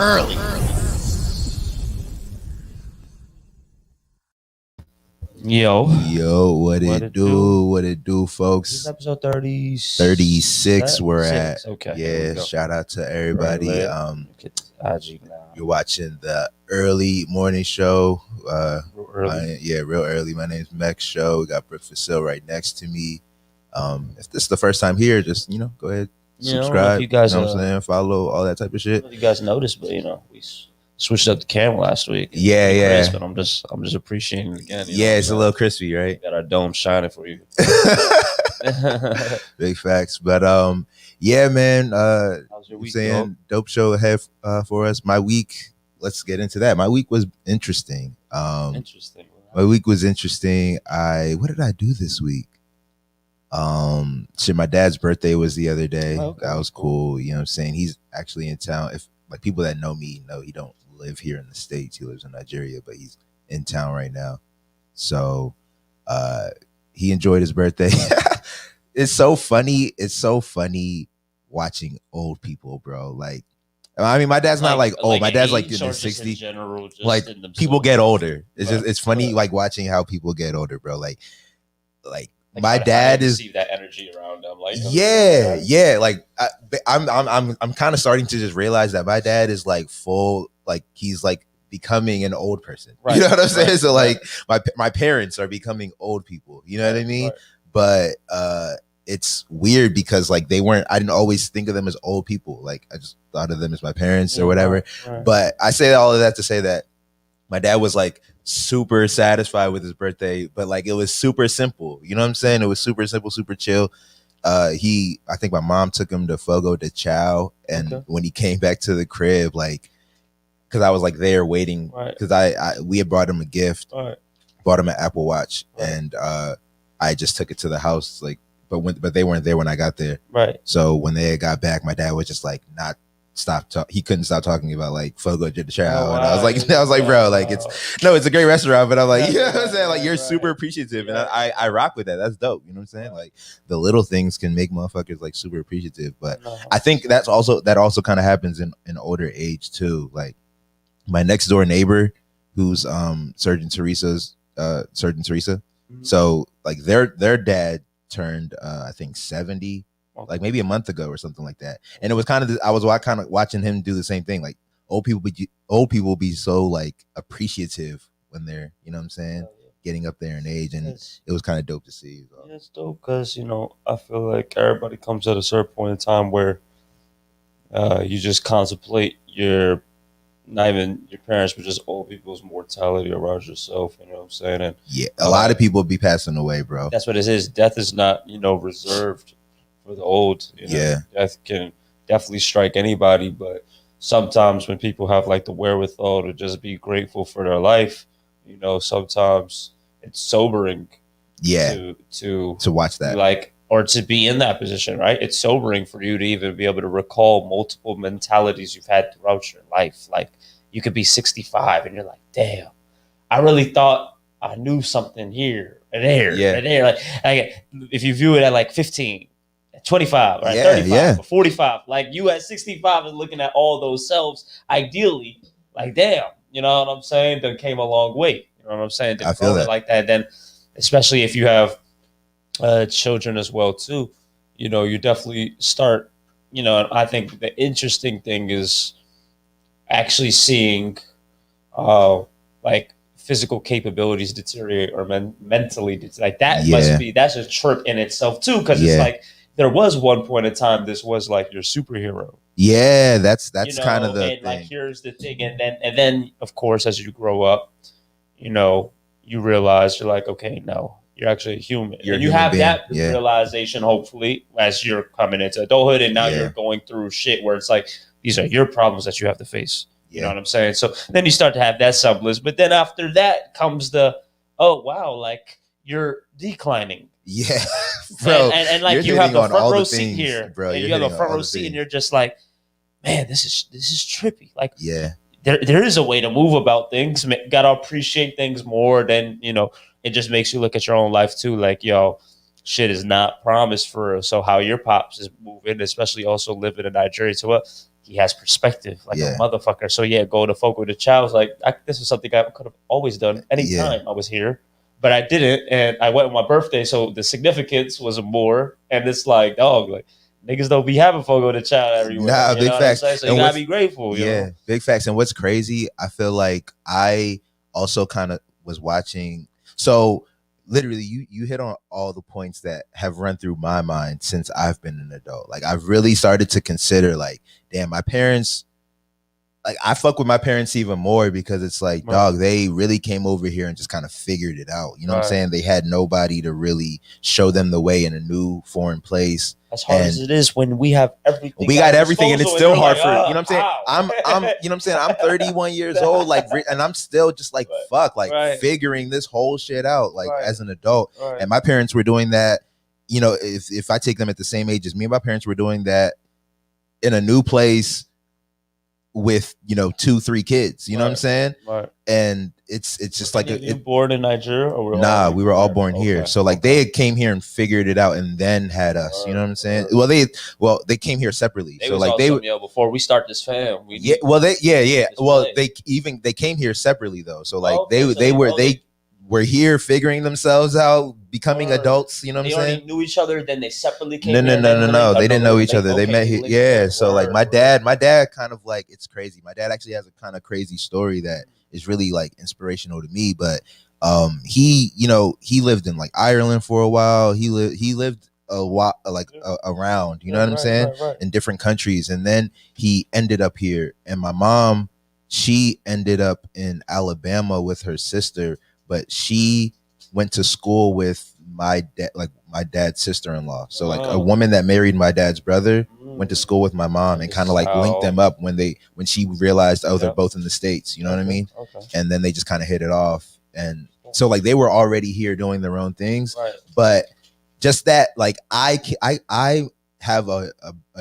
early. Yo, what it do? What it do, folks? This is episode 36 we're at. Okay. Yeah, shout out to everybody. You're watching the early morning show. Real early. Real early. My name's Mex Show. We got Bruke right next to me. If this is the first time here, just go ahead, subscribe. You guys, know what I'm saying? Follow, all that type of shit. I don't know if you guys noticed, but we switched up the camera last week. Yeah. But I'm just appreciating it again. It's a little crispy, right? Got our dome shining for you. Big facts. But yeah, man. How's your week, saying dope show ahead for us. My week. Let's get into that. My week was interesting. My week was interesting. What did I do this week? My dad's birthday was the other day. Okay. That was cool. You know what I'm saying? He's actually in town. If like people that know me know he don't live here in the States. He lives in Nigeria, but he's in town right now. So he enjoyed his birthday. It's so funny watching old people, bro. Like, I mean, my dad's not like old. My dad's like in the 60s. Like people get older. It's funny like watching how people get older, bro. Like my dad is that energy around him. Like yeah. Like I'm kind of starting to just realize that my dad is like full. Like he's like becoming an old person. Right. You know what I'm saying? So like my parents are becoming old people. You know what I mean? Right. But it's weird because like I didn't always think of them as old people. Like I just thought of them as my parents or whatever. Right. But I say all of that to say that my dad was like super satisfied with his birthday, but like it was super simple. You know what I'm saying? It was super simple, super chill. I think my mom took him to Fogo de Chao, and when he came back to the crib, like, because I was like there waiting, because we had brought him a gift, bought him an Apple Watch, and I just took it to the house, like, but they weren't there when I got there. Right. So when they got back, my dad was just like he couldn't stop talking about like Fogo de Chao, and I was like, bro, like it's a great restaurant, but I'm like, you know what I'm saying? Like you're super appreciative, and I rock with that. That's dope. You know what I'm saying? Like the little things can make motherfuckers like super appreciative, but I think that also kind of happens in older age too. Like my next door neighbor, who's Surgeon Teresa. Mm-hmm. So like their dad turned I think 70. Like maybe a month ago or something like that, and it was kind of I was kind of watching him do the same thing. Like old people be so like appreciative when they're, you know what I'm saying, getting up there in age, and it was kind of dope to see. So. Yeah, it's dope because I feel like everybody comes at a certain point in time where you just contemplate not even your parents, but just old people's mortality around yourself. You know what I'm saying? And yeah, a lot of people be passing away, bro. That's what it is. Death is not reserved for the old. Death can definitely strike anybody, but sometimes when people have like the wherewithal to just be grateful for their life, sometimes it's sobering. Yeah. To watch that, like, or to be in that position, right? It's sobering for you to even be able to recall multiple mentalities you've had throughout your life. Like you could be 65 and you're like, damn, I really thought I knew something here and there and there. Like if you view it at like 15. 25 or 35 or 45, like you at 65 and looking at all those selves, ideally, like damn, you know what I'm saying? That came a long way. You know what I'm saying? I feel that. Like that. Then, especially if you have children as well too, you definitely start. I think the interesting thing is actually seeing, like physical capabilities deteriorate or mentally like that. That's a trip in itself too, because it's like. There was one point in time this was like your superhero. Yeah, that's kind of the thing. Like here's the thing, and then of course as you grow up, you realize you're like, okay, no, you're actually a human. You have being. That realization hopefully as you're coming into adulthood, and now you're going through shit where it's like these are your problems that you have to face. You know what I'm saying? So then you start to have that semblance, but then after that comes the like you're declining. Yeah, bro. And like you have the front row seat here, bro. And you have a front row seat, and you're just like, man, this is trippy. Like, there is a way to move about things. Gotta appreciate things more than It just makes you look at your own life too. Like, yo, shit is not promised for us. So how your pops is moving, especially also living in Nigeria. So he has perspective like Yeah. a motherfucker. So yeah, go to folk with the child was like, this is something I could have always done anytime I was here, but I didn't, and I went on my birthday, so the significance was more. And it's like, dog, like niggas don't be having folk with a child everywhere. Nah, you big know facts. What I'm saying? So And you gotta be grateful. Yeah, you know? big facts. And what's crazy, I feel like I also kind of was watching. So literally, you hit on all the points that have run through my mind since I've been an adult. Like I've really started to consider, like, damn, my parents. Like I fuck with my parents even more because it's like, dog, they really came over here and just kind of figured it out. You know what I'm saying? They had nobody to really show them the way in a new foreign place. As hard as it is when we have everything. We got everything and it's still hard for, you know what I'm saying? How? I'm you know what I'm saying? I'm 31 years old, like, and I'm still just like, fuck, like figuring this whole shit out, like as an adult. And my parents were doing that, you know, if I take them at the same age as me, my parents were doing that in a new place with, you know, 2-3 kids, you know what I'm saying? And it's just like you born in Nigeria or we were all born here. So like they came here and figured it out and then had us, you know what I'm saying? Well they came here separately. So like they before we start this fam. They came here separately though. So like they were here figuring themselves out, becoming adults, you know what I'm saying? They already knew each other, then they separately came No. They didn't know each other. They met here. Yeah. So like my dad kind of like, it's crazy. My dad actually has a kind of crazy story that is really like inspirational to me. But he lived in like Ireland for a while. He lived a while around, you know what I'm saying? In different countries. And then he ended up here. And my mom, she ended up in Alabama with her sister. But she went to school with my dad, like my dad's sister-in-law. So like a woman that married my dad's brother went to school with my mom and kind of like linked them up when she realized, they're both in the States, you know what I mean? And then they just kind of hit it off. And so like they were already here doing their own things, but just that, like I have a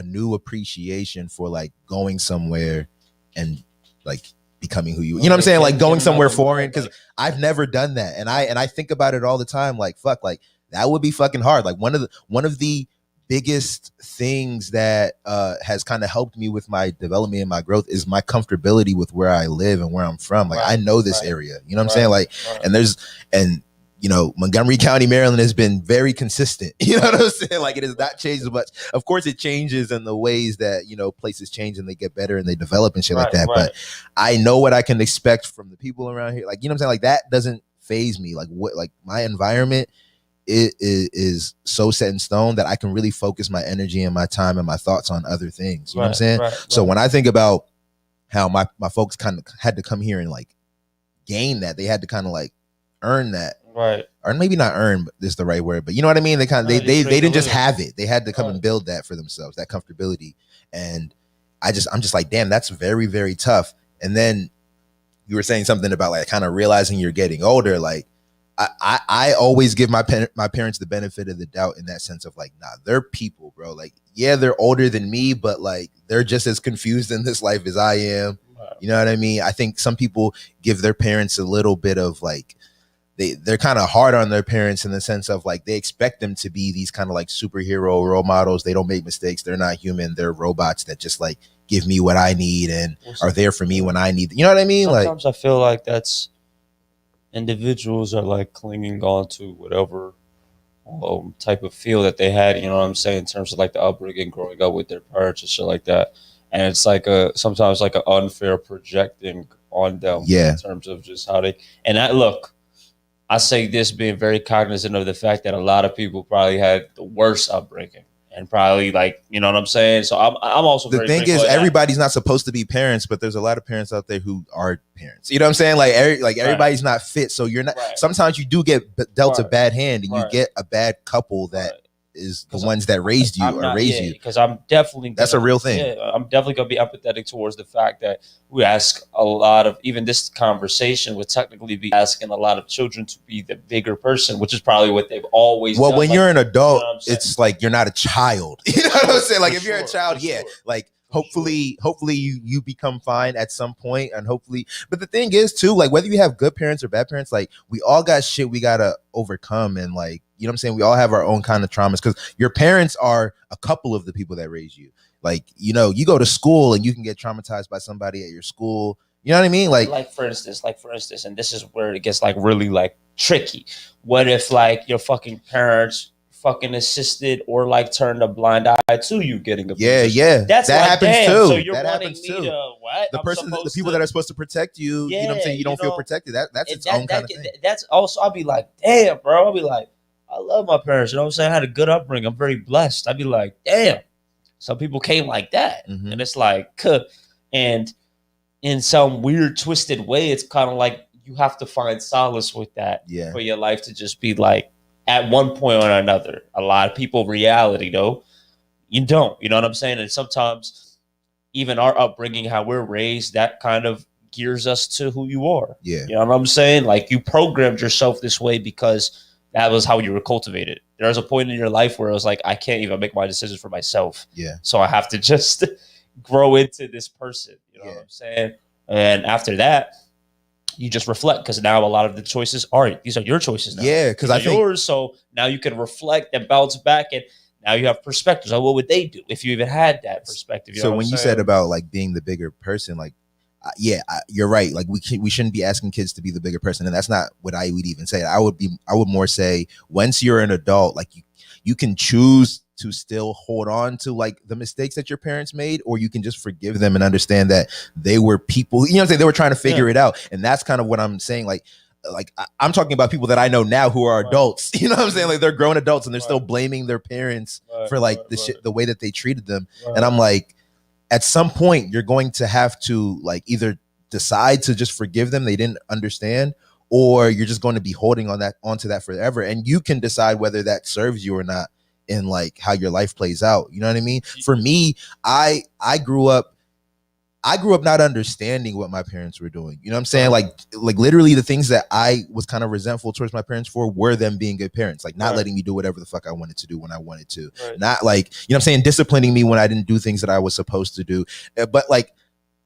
new appreciation for like going somewhere and like becoming who you know what I'm saying, like going somewhere foreign, because I've never done that, and I think about it all the time, like fuck, like that would be fucking hard. Like one of the biggest things that has kind of helped me with my development and my growth is my comfortability with where I live and where I'm from. Like I know this area, you know what I'm saying, like and you know, Montgomery County, Maryland has been very consistent. You know what I'm saying? Like it has not changed as much. Of course, it changes in the ways that, you know, places change and they get better and they develop and shit like that. But I know what I can expect from the people around here. Like, you know what I'm saying? Like that doesn't faze me. Like my environment is so set in stone that I can really focus my energy and my time and my thoughts on other things. You know what I'm saying? So when I think about how my folks kind of had to come here and like gain that, they had to kind of like earn that. Or maybe not earn, but this is the right word, but you know what I mean? They they didn't just have it. They had to come and build that for themselves, that comfortability. And I'm just like, damn, that's very, very tough. And then you were saying something about like kind of realizing you're getting older. Like I always give my parents the benefit of the doubt in that sense of like, nah, they're people, bro. Like, yeah, they're older than me, but like they're just as confused in this life as I am. You know what I mean? I think some people give their parents a little bit of like, they're kind of hard on their parents in the sense of like they expect them to be these kind of like superhero role models. They don't make mistakes. They're not human. They're robots that just like give me what I need and are there for me when I need. You know what I mean? Sometimes I feel like that's individuals are like clinging on to whatever type of feel that they had. You know what I'm saying? In terms of like the upbringing, growing up with their parents and shit like that. And it's like sometimes like an unfair projecting on them in terms of just how they. And I say this being very cognizant of the fact that a lot of people probably had the worst upbringing and probably like, you know what I'm saying? So I'm also the thing is everybody's not supposed to be parents, but there's a lot of parents out there who are parents. You know what I'm saying? Like everybody's not fit. So you're not, sometimes you do get dealt a bad hand and you get a bad couple that is the ones that raised you you. Because I'm definitely that's a real thing. Yeah, I'm definitely gonna be empathetic towards the fact that we ask a lot of, even this conversation would technically be asking a lot of children to be the bigger person, which is probably what they've always done. When you're an adult, you know, it's like you're not a child. You know what I'm saying? Like if you're a child, like hopefully you become fine at some point, and hopefully, but the thing is too, like whether you have good parents or bad parents, like we all got shit we gotta overcome, and like, you know what I'm saying? We all have our own kind of traumas because your parents are a couple of the people that raise you. Like, you know, you go to school and you can get traumatized by somebody at your school. You know what I mean? Like for instance, and this is where it gets like really like tricky. What if like your fucking parents fucking assisted or like turned a blind eye to you getting abused? Yeah. That's that like, happens damn, too. so you're that wanting happens me too. to what? The people that are supposed to protect you, you know what I'm saying? You don't feel protected. That's its own kind of thing. That's also, I'll be like, damn, bro. I'll be like, I love my parents. You know what I'm saying? I had a good upbringing. I'm very blessed. I'd be like, damn. Some people came like that. Mhm. And it's like, and in some weird, twisted way, it's kind of like you have to find solace with that for your life to just be like, at one point or another. A lot of people, reality, though, you don't. You know what I'm saying? And sometimes even our upbringing, how we're raised, that kind of gears us to who you are. Yeah. You know what I'm saying? Like, you programmed yourself this way because that was how you were cultivated. There was a point in your life where it was like, I can't even make my decisions for myself. Yeah. So I have to just grow into this person. You know what I'm saying? And after that, you just reflect, because now a lot of the choices these are your choices now. Yeah, because I think yours. So now you can reflect and bounce back, and now you have perspectives. Like, what would they do if you even had that perspective? You know when you said about like being the bigger person, like, you're right. Like, we shouldn't be asking kids to be the bigger person, and that's not what I would even say. I would more say, once you're an adult, like you can choose to still hold on to like the mistakes that your parents made, or you can just forgive them and understand that they were people, you know what I'm saying? They were trying to figure it out. And that's kind of what I'm saying. Like I'm talking about people that I know now who are adults, you know what I'm saying? Like, they're grown adults and they're still blaming their parents for like the way that they treated them. And I'm like, at some point you're going to have to like either decide to just forgive them, they didn't understand, or you're just going to be holding onto that forever. And you can decide whether that serves you or not in like how your life plays out. You know what I mean? For me, I grew up not understanding what my parents were doing. You know what I'm saying? Like literally the things that I was kind of resentful towards my parents for were them being good parents, like not letting me do whatever the fuck I wanted to do when I wanted to. Not like, you know what I'm saying, disciplining me when I didn't do things that I was supposed to do. But like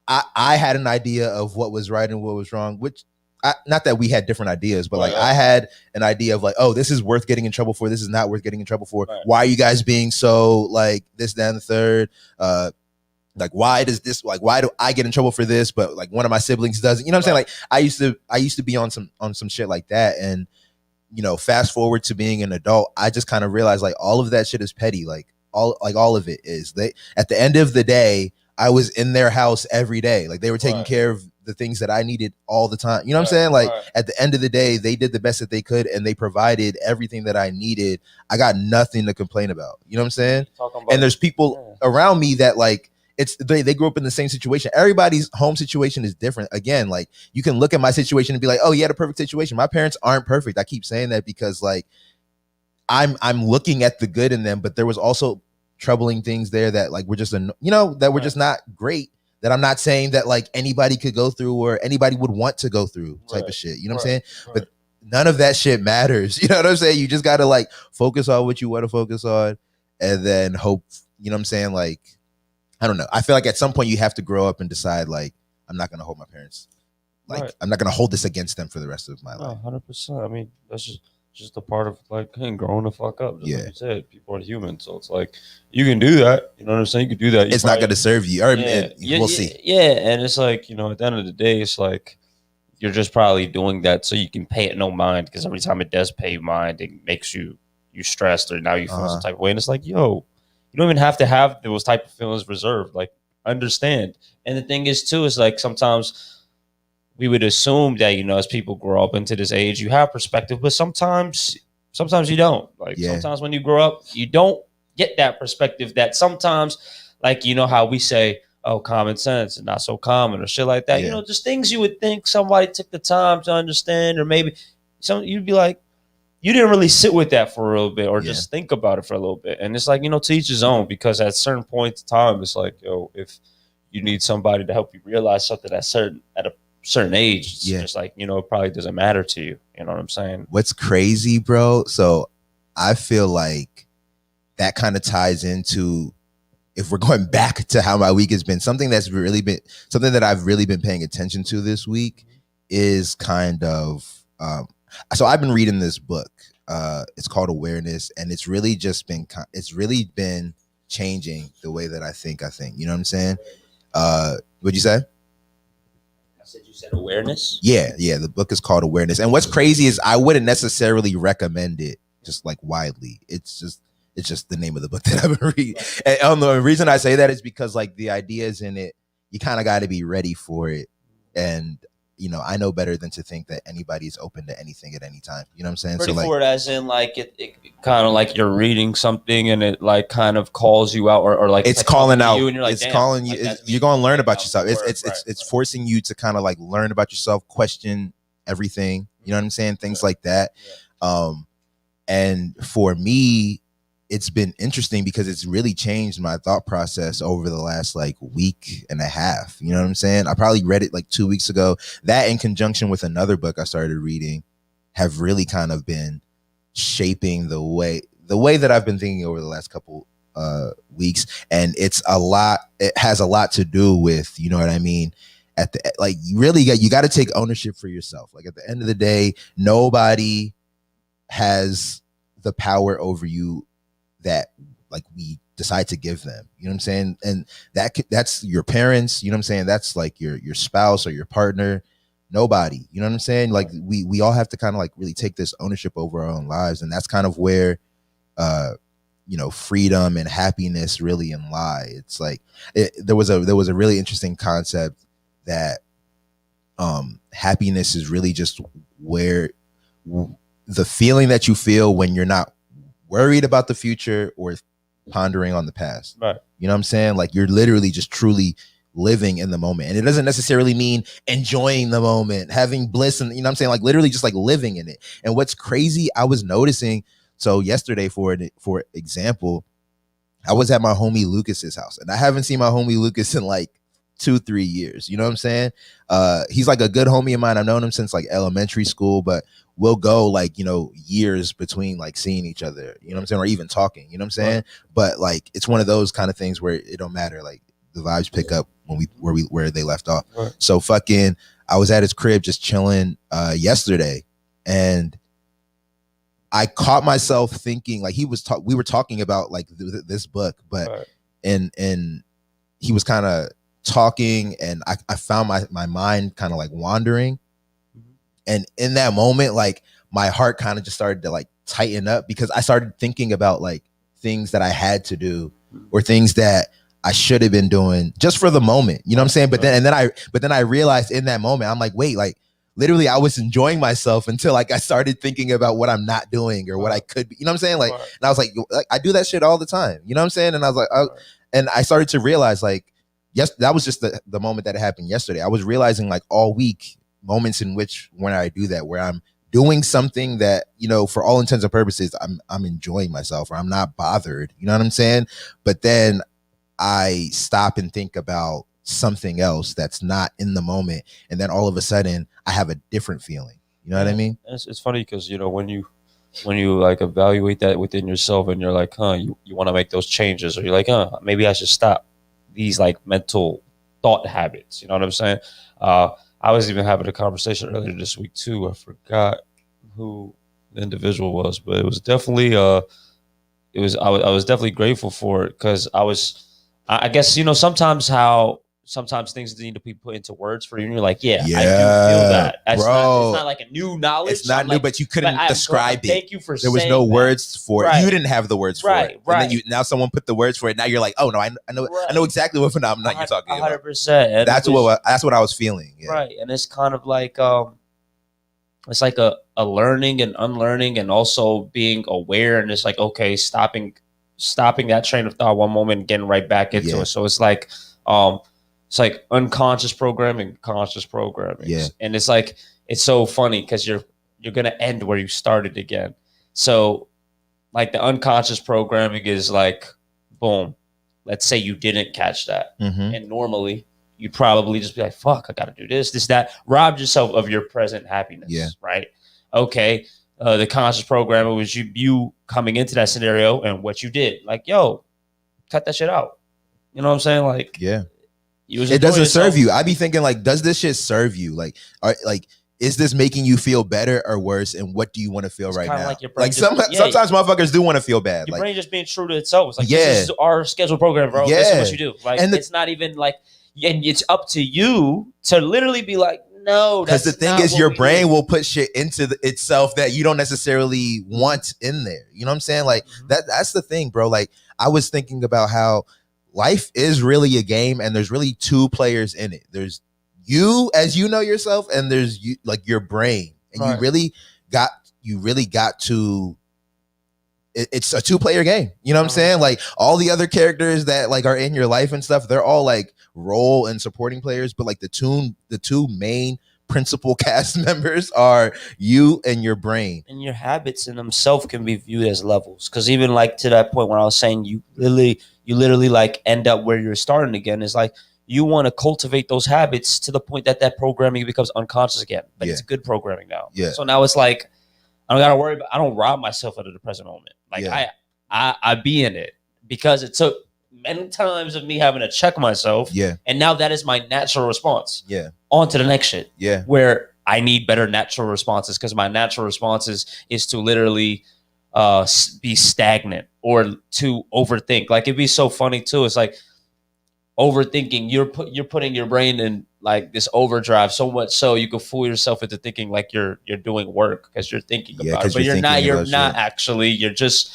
I had an idea of what was right and what was wrong, which not that we had different ideas, but like I had an idea of like, oh, this is worth getting in trouble for. This is not worth getting in trouble for. Why are you guys being so like this, that, and the third? Like, why do I get in trouble for this, but like one of my siblings doesn't? You know what I'm saying? Like, I used to be on some shit like that. And, you know, fast forward to being an adult, I just kind of realized like all of that shit is petty. Like all of it is. At the end of the day, I was in their house every day. Like, they were taking care of the things that I needed all the time. You know what I'm saying? Like, at the end of the day, they did the best that they could and they provided everything that I needed. I got nothing to complain about. You know what I'm saying? And there's people around me that like, they grew up in the same situation. Everybody's home situation is different. Again, like, you can look at my situation and be like, oh, you had a perfect situation. My parents aren't perfect. I keep saying that because like I'm looking at the good in them, but there was also troubling things there that like were just that were just not great, that I'm not saying that like anybody could go through or anybody would want to go through type of shit. You know what I'm saying? But none of that shit matters. You know what I'm saying? You just got to like focus on what you want to focus on and then hope, you know what I'm saying? Like, I don't know. I feel like at some point you have to grow up and decide like, I'm not going to hold my parents. Like, I'm not going to hold this against them for the rest of my life. 100%. I mean, that's just a part of like, hey, growing the fuck up. Just like you said, people are human. So it's like, you can do that. You know what I'm saying? You can do that. It's not going to serve you. Or we'll see. Yeah. And it's like, you know, at the end of the day, it's like, you're just probably doing that so you can pay it no mind, because every time it does pay mind, it makes you stressed, or now you feel some type of way. And it's like, yo, you don't even have to have those type of feelings reserved. Like, understand. And the thing is too, is like sometimes we would assume that, you know, as people grow up into this age, you have perspective, but sometimes you don't. Like, sometimes when you grow up, you don't get that perspective. That sometimes, like, you know how we say, oh, common sense and not so common, or shit like that. You know, just things you would think somebody took the time to understand, or maybe you'd be like, you didn't really sit with that for a little bit, or just think about it for a little bit. And it's like, you know, to each his own, because at certain points in time, it's like, yo, if you need somebody to help you realize something at a certain age, it's just like, you know, it probably doesn't matter to you. You know what I'm saying? What's crazy, bro? So I feel like that kind of ties into, if we're going back to how my week has been, something that I've really been paying attention to this week is kind of, so I've been reading this book. It's called Awareness, and it's really been changing the way that I think. You know what I'm saying? What'd you say? I said you said Awareness. Yeah. The book is called Awareness, and what's crazy is I wouldn't necessarily recommend it just like widely. It's just the name of the book that I've been reading. And the reason I say that is because like the ideas in it, you kind of got to be ready for it, and I know better than to think that anybody's open to anything at any time. You know what I'm saying? Ready for it as in like it kind of like you're reading something and it like kind of calls you out or like it's calling out you and you're like, it's calling you. Like you're going to learn about yourself. It's right. forcing you to kind of like learn about yourself, question everything. You know what I'm saying? Things like that. Yeah. And for me, it's been interesting because it's really changed my thought process over the last like week and a half. You know what I'm saying? I probably read it like 2 weeks ago. That in conjunction with another book I started reading have really kind of been shaping the way that I've been thinking over the last couple weeks. And it has a lot to do with, you know what I mean? You got to take ownership for yourself. Like at the end of the day, nobody has the power over you that like we decide to give them. You know what I'm saying? And that's your parents. You know what I'm saying? That's like your spouse or your partner. Nobody. You know what I'm saying? Like we all have to kind of like really take this ownership over our own lives, and that's kind of where freedom and happiness really lie. It's like there was a really interesting concept that happiness is really just where the feeling that you feel when you're not worried about the future or pondering on the past. Right. You know what I'm saying? Like you're literally just truly living in the moment. And it doesn't necessarily mean enjoying the moment, having bliss, and you know what I'm saying? Like literally just like living in it. And what's crazy, I was noticing, so yesterday for example, I was at my homie Lucas's house, and I haven't seen my homie Lucas in like 2-3 years. You know what I'm saying? He's like a good homie of mine. I've known him since like elementary school, but we'll go like, years between like seeing each other, you know what I'm saying? Or even talking, you know what I'm saying? Right. But like, it's one of those kind of things where it don't matter. Like the vibes pick up when where they left off. Right. So I was at his crib just chilling yesterday, and I caught myself thinking like we were talking about like this book, but right. and he was kind of talking, and I found my mind kind of like wandering. And in that moment, like my heart kind of just started to like tighten up because I started thinking about like things that I had to do or things that I should have been doing just for the moment. You know what I'm saying? But then I realized in that moment, I'm like, wait, like literally I was enjoying myself until like I started thinking about what I'm not doing or what I could be. You know what I'm saying? Like, and I was like I do that shit all the time. You know what I'm saying? And I was like, and I started to realize like, yes, that was just the moment that it happened yesterday. I was realizing like all week, moments in which when I do that, where I'm doing something that, for all intents and purposes, I'm enjoying myself or I'm not bothered. You know what I'm saying? But then I stop and think about something else that's not in the moment. And then all of a sudden I have a different feeling. You know what I mean? It's funny because, when you like evaluate that within yourself and you're like, you want to make those changes, or you're like, maybe I should stop these like mental thought habits. You know what I'm saying? I was even having a conversation earlier this week too. I forgot who the individual was, but it was definitely I was definitely grateful for it because I guess sometimes things need to be put into words for you, and you're like, I do feel that. It's not like a new knowledge. It's not new, but you couldn't describe it. Thank you for saying there was no that. Words for it. Right. You didn't have the words for it. Right. And then now someone put the words for it. Now you're like, oh no, I know exactly what phenomenon you're talking about. 100%. That's what I was feeling. Yeah. Right. And it's kind of like it's like a learning and unlearning, and also being aware, and it's like, okay, stopping that train of thought one moment and getting right back into it. So it's like unconscious programming, conscious programming. Yeah. And it's like, it's so funny because you're going to end where you started again. So like the unconscious programming is like, boom, let's say you didn't catch that. Mm-hmm. And normally you'd probably just be like, fuck, I got to do this, that, robbed yourself of your present happiness. Yeah. Right. Okay. The conscious programming was you coming into that scenario and what you did, like, yo, cut that shit out. You know what I'm saying? Like, yeah. It doesn't serve you. I be thinking like, does this shit serve you? Like is this making you feel better or worse? And what do you want to feel right now? Like your brain sometimes motherfuckers do want to feel bad. Your like, brain just being true to itself. It's like, this is our scheduled program, bro. This is what you do. Like, and it's not even like, and it's up to you to literally be like, no, because the thing is, your brain will put shit into itself that you don't necessarily want in there. You know what I'm saying? Like that's the thing, bro. Like, I was thinking about how life is really a game, and there's really two players in it. There's you as you know yourself, and there's you, like your brain, and you really got to. It's a 2-player game. You know what I'm saying? Like, all the other characters that like are in your life and stuff, they're all like role and supporting players, but like the two main principal cast members are you and your brain. And your habits in themselves can be viewed as levels. Because even like to that point when I was saying you literally like end up where you're starting again, is like you want to cultivate those habits to the point that programming becomes unconscious again. But it's good programming now. Yeah. So now it's like I don't gotta worry about, I don't rob myself at the present moment. Like I be in it because it took many times of me having to check myself. Yeah. And now that is my natural response. Yeah. On to the next shit. Yeah. Where I need better natural responses, because my natural responses is to literally be stagnant or to overthink. Like, it'd be so funny too. It's like overthinking. You're putting your brain in like this overdrive so much so you can fool yourself into thinking like you're doing work because you're thinking about it, but you're not actually. You're just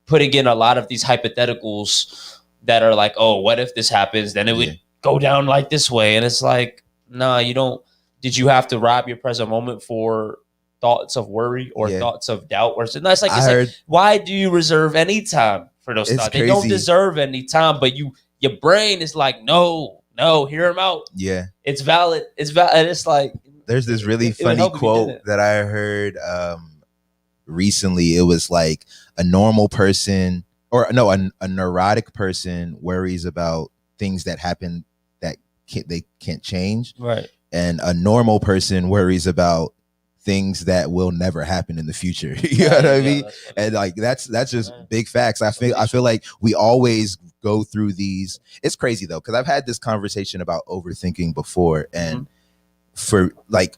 putting in a lot of these hypotheticals that are like, oh, what if this happens? Then it would go down like this way, and it's like, nah, you don't. Did you have to rob your present moment for thoughts of worry or thoughts of doubt? Or so that's like, why do you reserve any time for those thoughts? Crazy. They don't deserve any time, but your brain is like, no, hear them out. Yeah. It's valid. It's valid. It's like, there's this really funny quote that I heard recently. It was like a normal person, or no, a neurotic person worries about things that happen that they can't change. Right. And a normal person worries about things that will never happen in the future. You know what I mean? And like that's just big facts. I feel like we always go through these. It's crazy though, because I've had this conversation about overthinking before, and for like,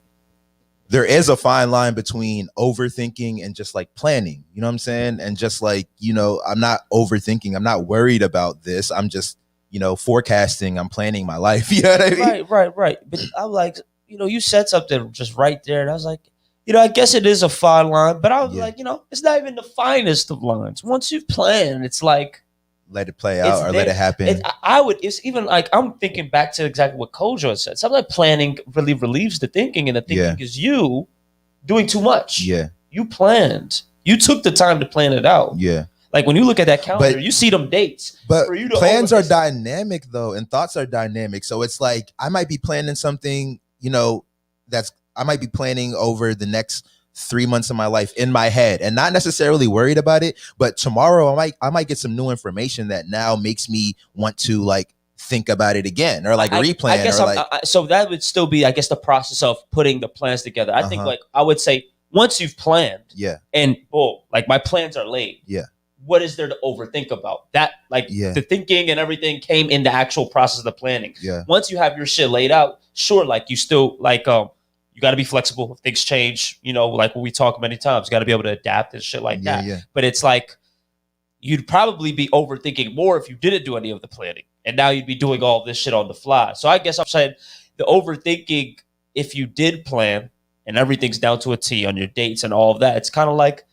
there is a fine line between overthinking and just like planning. You know what I'm saying? And just like, you know, I'm not overthinking. I'm not worried about this. I'm just, you know, forecasting. I'm planning my life. You know what I mean? Right. But I'm like, you know, you said something just right there, and I was like, you know, I guess it is a fine line, but I was like, you know, it's not even the finest of lines. Once you've planned, it's like, let it play out or let it happen. It's even like, I'm thinking back to exactly what Kojo had said. Something like planning really relieves the thinking, and the thinking is you doing too much. Yeah. You planned. You took the time to plan it out. Yeah. Like, when you look at that calendar, you see them dates. But for you to plans are dynamic though, and thoughts are dynamic. So it's like, I might be planning something, you know, I might be planning over the next 3 months of my life in my head and not necessarily worried about it. But tomorrow I might get some new information that now makes me want to like think about it again, or like replan. I guess so that would still be, I guess, the process of putting the plans together. I think, like, I would say, once you've planned, and boom, like, my plans are laid. Yeah. What is there to overthink about? That, like, the thinking and everything came in the actual process of the planning. Yeah. Once you have your shit laid out, sure, like, you still, like, you got to be flexible if things change, you know, like what we talk many times. You got to be able to adapt and shit like that. Yeah. But it's like, you'd probably be overthinking more if you didn't do any of the planning. And now you'd be doing all this shit on the fly. So I guess I'm saying the overthinking, if you did plan and everything's down to a T on your dates and all of that, it's kind of like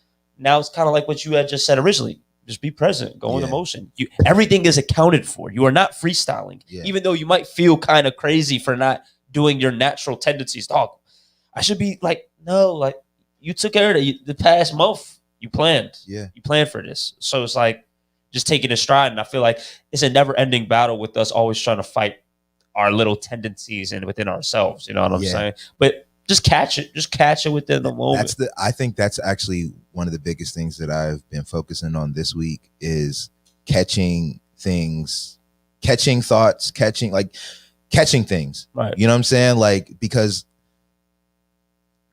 what you had just said originally. Just be present, go into motion. Everything is accounted for. You are not freestyling, even though you might feel kind of crazy for not doing your natural tendencies. Dog, I should be like, no, like, you took care of it. The past month, you planned. Yeah. You planned for this. So it's like, just taking a stride. And I feel like it's a never ending battle with us always trying to fight our little tendencies and within ourselves. You know what I'm saying? But just catch it. Just catch it within the moment. I think that's actually one of the biggest things that I've been focusing on this week is catching things, catching thoughts, catching things. Right. You know what I'm saying? Like, because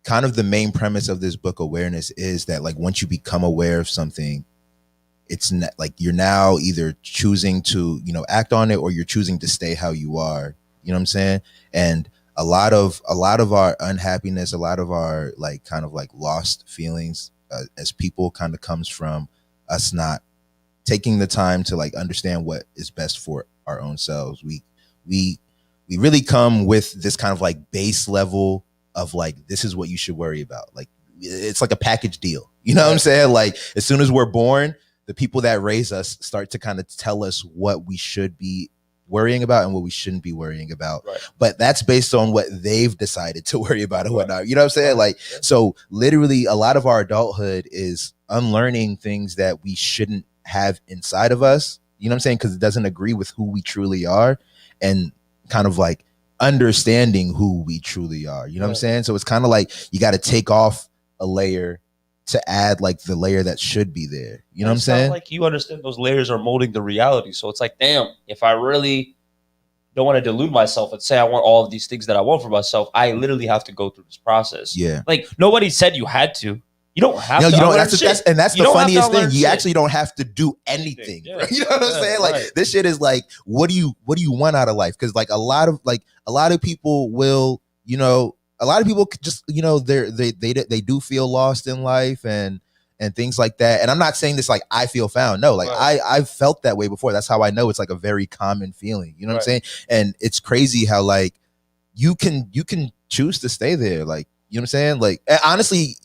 kind of the main premise of this book, Awareness, is that like, once you become aware of something, it's not like you're now either choosing to, you know, act on it, or you're choosing to stay how you are. You know what I'm saying? And a lot of our unhappiness, a lot of our like kind of like lost feelings as people kind of comes from us not taking the time to like understand what is best for our own selves. We really come with this kind of like base level of like, this is what you should worry about. Like, it's like a package deal. You know what I'm saying? Like, as soon as we're born, the people that raise us start to kind of tell us what we should be worrying about and what we shouldn't be worrying about. Right. But that's based on what they've decided to worry about and whatnot. You know what I'm saying? Like, so literally a lot of our adulthood is unlearning things that we shouldn't have inside of us. You know what I'm saying? Because it doesn't agree with who we truly are, and kind of like understanding who we truly are. You know what I'm saying? So it's kind of like you got to take off a layer to add like the layer that should be there. You know what I'm saying? Like, you understand those layers are molding the reality. So it's like, damn, if I really don't want to delude myself and say I want all of these things that I want for myself, I literally have to go through this process. Yeah. Like, nobody said you had to. You don't have to. You don't. That's the funniest thing. You actually don't have to do anything. Yeah. You know what I'm saying? Like, this shit is like, what do you want out of life? Because like a lot of people will, you know, a lot of people just, you know, they do feel lost in life and things like that. And I'm not saying this like I feel found. No, like I've felt that way before. That's how I know it's like a very common feeling. You know what I'm saying? And it's crazy how like you can choose to stay there. Like, you know what I'm saying? Like, honestly,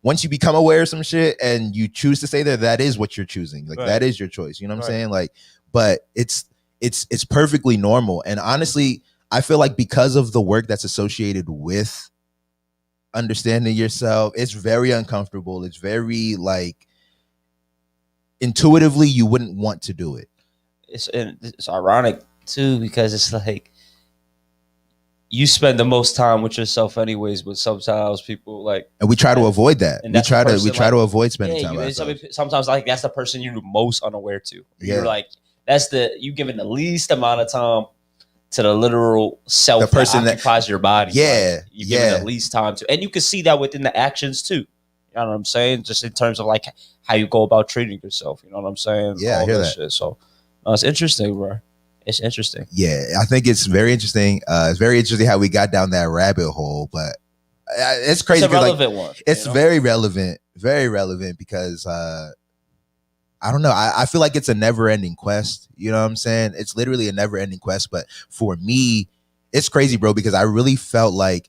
once you become aware of some shit and you choose to stay there, that is what you're choosing. Like, that is your choice. You know what I'm saying? Like, but it's perfectly normal. And honestly, I feel like because of the work that's associated with understanding yourself, it's very uncomfortable. It's very like intuitively you wouldn't want to do it. It's ironic too, because it's like you spend the most time with yourself anyways, but sometimes people like, and we try to avoid that. We try to avoid spending time with ourselves. Sometimes like that's the person you're most unaware to. Yeah. You're like, you giving the least amount of time to the literal self, the person that occupies your body. Yeah. Like, you give the least time to, and you can see that within the actions too. You know what I'm saying? Just in terms of like how you go about treating yourself. You know what I'm saying? Yeah, I hear that. Shit. So it's interesting, bro. It's interesting. Yeah, I think it's very interesting. It's very interesting how we got down that rabbit hole, but it's crazy. It's a relevant one. It's very relevant because I don't know. I feel like it's a never-ending quest. You know what I'm saying? It's literally a never-ending quest. But for me, it's crazy, bro, because I really felt like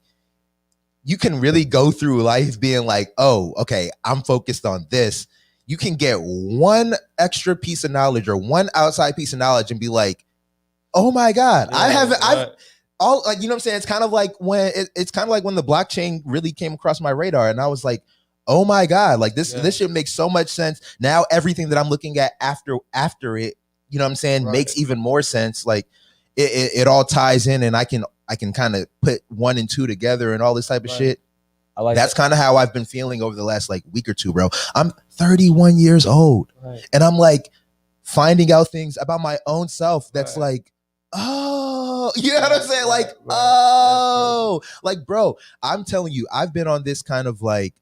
you can really go through life being like, oh, okay, I'm focused on this. You can get one extra piece of knowledge or one outside piece of knowledge and be like, oh my God, I've all, like, you know what I'm saying? It's kind of like when the blockchain really came across my radar, and I was like, oh my God, like this shit makes so much sense. Now everything that I'm looking at after it, you know what I'm saying, makes even more sense. Like it all ties in, and I can kind of put 1 and 2 together and all this type of shit. I like that's kind of how I've been feeling over the last like week or two, bro. I'm 31 years old, and I'm like finding out things about my own self that's like, oh, you know what I'm saying? Like, oh, like, bro, I'm telling you, I've been on this kind of like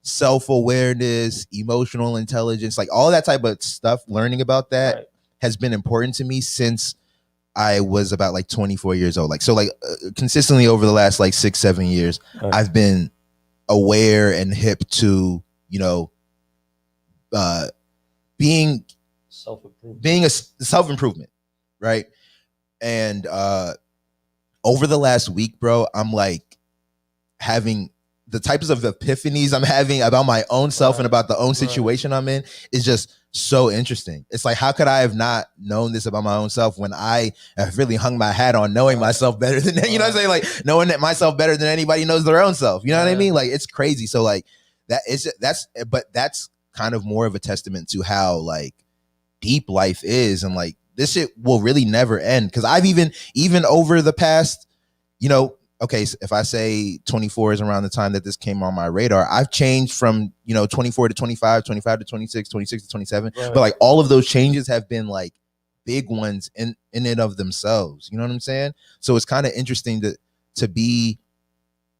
self-awareness, emotional intelligence, like all that type of stuff. Learning about that has been important to me since I was about like 24 years old. Like, so like consistently over the last like 6-7 years, I've been aware and hip to, you know, being a self-improvement, right? And over the last week, bro, I'm like having the types of epiphanies I'm having about my own self and about the own situation I'm in is just so interesting. It's like, how could I have not known this about my own self when I have really hung my hat on knowing myself better than, you know what I'm saying? Like knowing that myself better than anybody knows their own self. You know what I mean? Like, it's crazy. So like that's kind of more of a testament to how like deep life is. And like, this shit will really never end. Cause I've even over the past, you know, okay, so if I say 24 is around the time that this came on my radar, I've changed from, you know, 24 to 25, 25 to 26, 26 to 27. But like all of those changes have been like big ones in and of themselves. You know what I'm saying? So it's kind of interesting to be,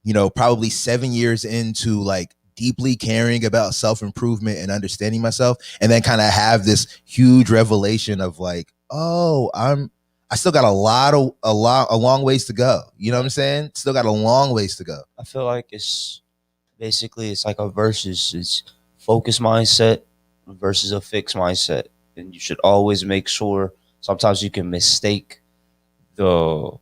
you know, probably 7 years into like deeply caring about self-improvement and understanding myself, and then kind of have this huge revelation of like, oh, I I still got a long ways to go. You know what I'm saying? Still got a long ways to go. I feel like it's basically it's like a versus. It's focus mindset versus a fixed mindset, and you should always make sure. Sometimes you can mistake the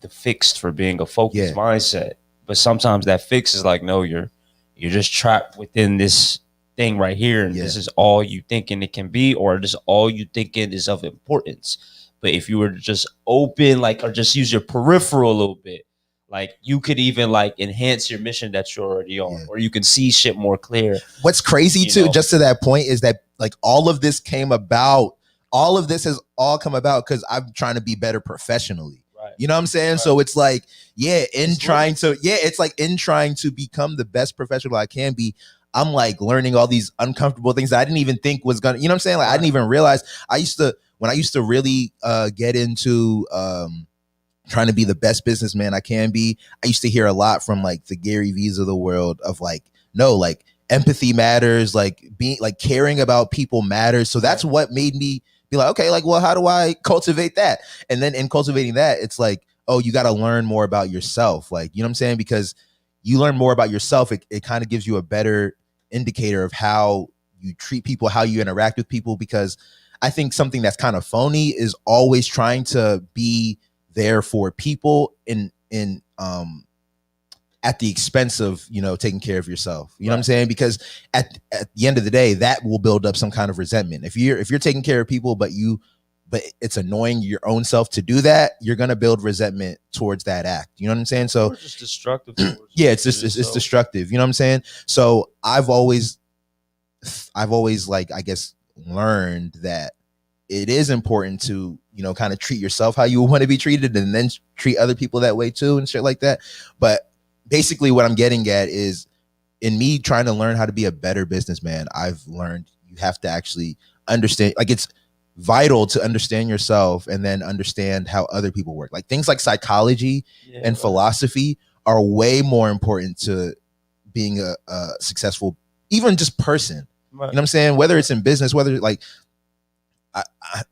fixed for being a focused mindset, but sometimes that fix is like, no, you're just trapped within this thing right here, and this is all you thinking it can be, or this is all you thinking is of importance. But if you were to just open, like, or just use your peripheral a little bit, like you could even like enhance your mission that you're already on, or you can see shit more clear. What's crazy too, just to that point, is that like all of this has all come about because I'm trying to be better professionally. Right. You know what I'm saying? Right. So it's like, in trying to become the best professional I can be, I'm like learning all these uncomfortable things that I didn't even think was gonna, you know what I'm saying? Like I didn't even realize when I used to really get into trying to be the best businessman I can be, I used to hear a lot from like the Gary V's of the world of like, no, like empathy matters, like being like caring about people matters. So that's what made me be like, okay, like, well, how do I cultivate that? And then in cultivating that, it's like, oh, you got to learn more about yourself. Like, you know what I'm saying? Because you learn more about yourself, it kind of gives you a better indicator of how you treat people, how you interact with people. Because I think something that's kind of phony is always trying to be there for people at the expense of, taking care of yourself. You know what I'm saying? Because at the end of the day, that will build up some kind of resentment. If you're taking care of people, but it's annoying your own self to do that, you're going to build resentment towards that act. You know what I'm saying? So it's just destructive. it's destructive. You know what I'm saying? So I've always like, I guess, learned that it is important to, kind of treat yourself how you want to be treated, and then treat other people that way too and shit like that. But basically what I'm getting at is, in me trying to learn how to be a better businessman, I've learned you have to actually understand, like it's vital to understand yourself and then understand how other people work. Like things like psychology and philosophy are way more important to being a successful, even just person. Right. You know what I'm saying? Whether it's in business, whether like,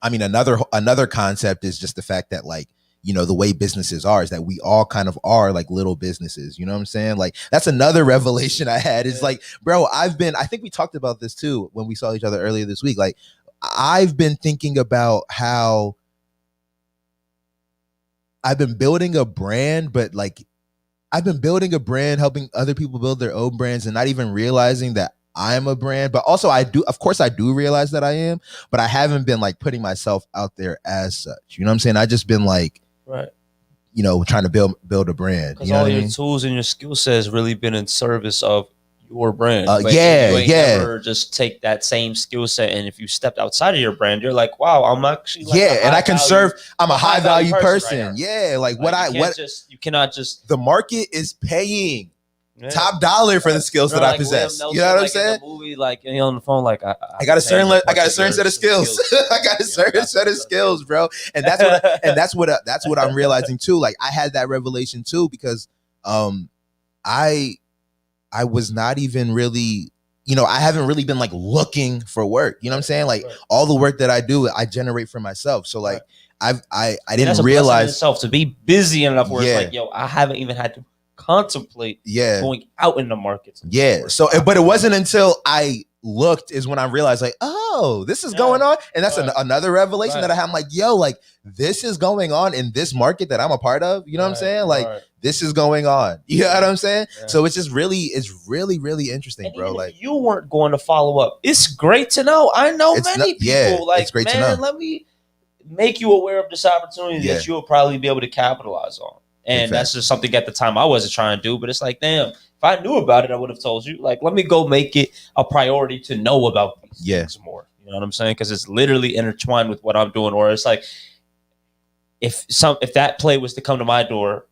I mean, another concept is just the fact that like, the way businesses are is that we all kind of are like little businesses. You know what I'm saying? Like that's another revelation I had is like, bro, I think we talked about this too when we saw each other earlier this week. Like I've been thinking about how I've been building a brand, but like I've been building a brand, helping other people build their own brands and not even realizing that I'm a brand. But also I do realize that I am, but I haven't been like putting myself out there as such. You know what I'm saying? I just been like, trying to build a brand. Because all your tools and your skill set has really been in service of your brand. You ain't never just take that same skill set, and if you stepped outside of your brand, you're like, wow, I'm actually like and I can serve. I'm a high value person. Right, you cannot just. The market is paying top dollar for the skills that I possess. You know what I'm saying? In the movie, like on the phone, like I got a certain set of skills. I got a certain set of skills, bro. And that's what I'm realizing too. Like I had that revelation too because I was not even really, I haven't really been like looking for work. You know what I'm saying? Like all the work that I do, I generate for myself. So like I didn't realize itself to be busy enough where it's like, I haven't even had to contemplate going out in the markets. So, but it wasn't until I looked is when I realized like, oh, this is going on. And that's another revelation that I have. I'm like, yo, like this is going on in this market that I'm a part of. You know what I'm saying? Like this is going on. You know what I'm saying? So it's just it's really interesting, and bro. Like you weren't going to follow up. It's great to know. I know many people like, it's great to know. Let me make you aware of this opportunity that you'll probably be able to capitalize on. And that's just something at the time I wasn't trying to do. But it's like, damn, if I knew about it, I would have told you. Like, let me go make it a priority to know about these things more. You know what I'm saying? Because it's literally intertwined with what I'm doing. Or it's like, if that play was to come to my door,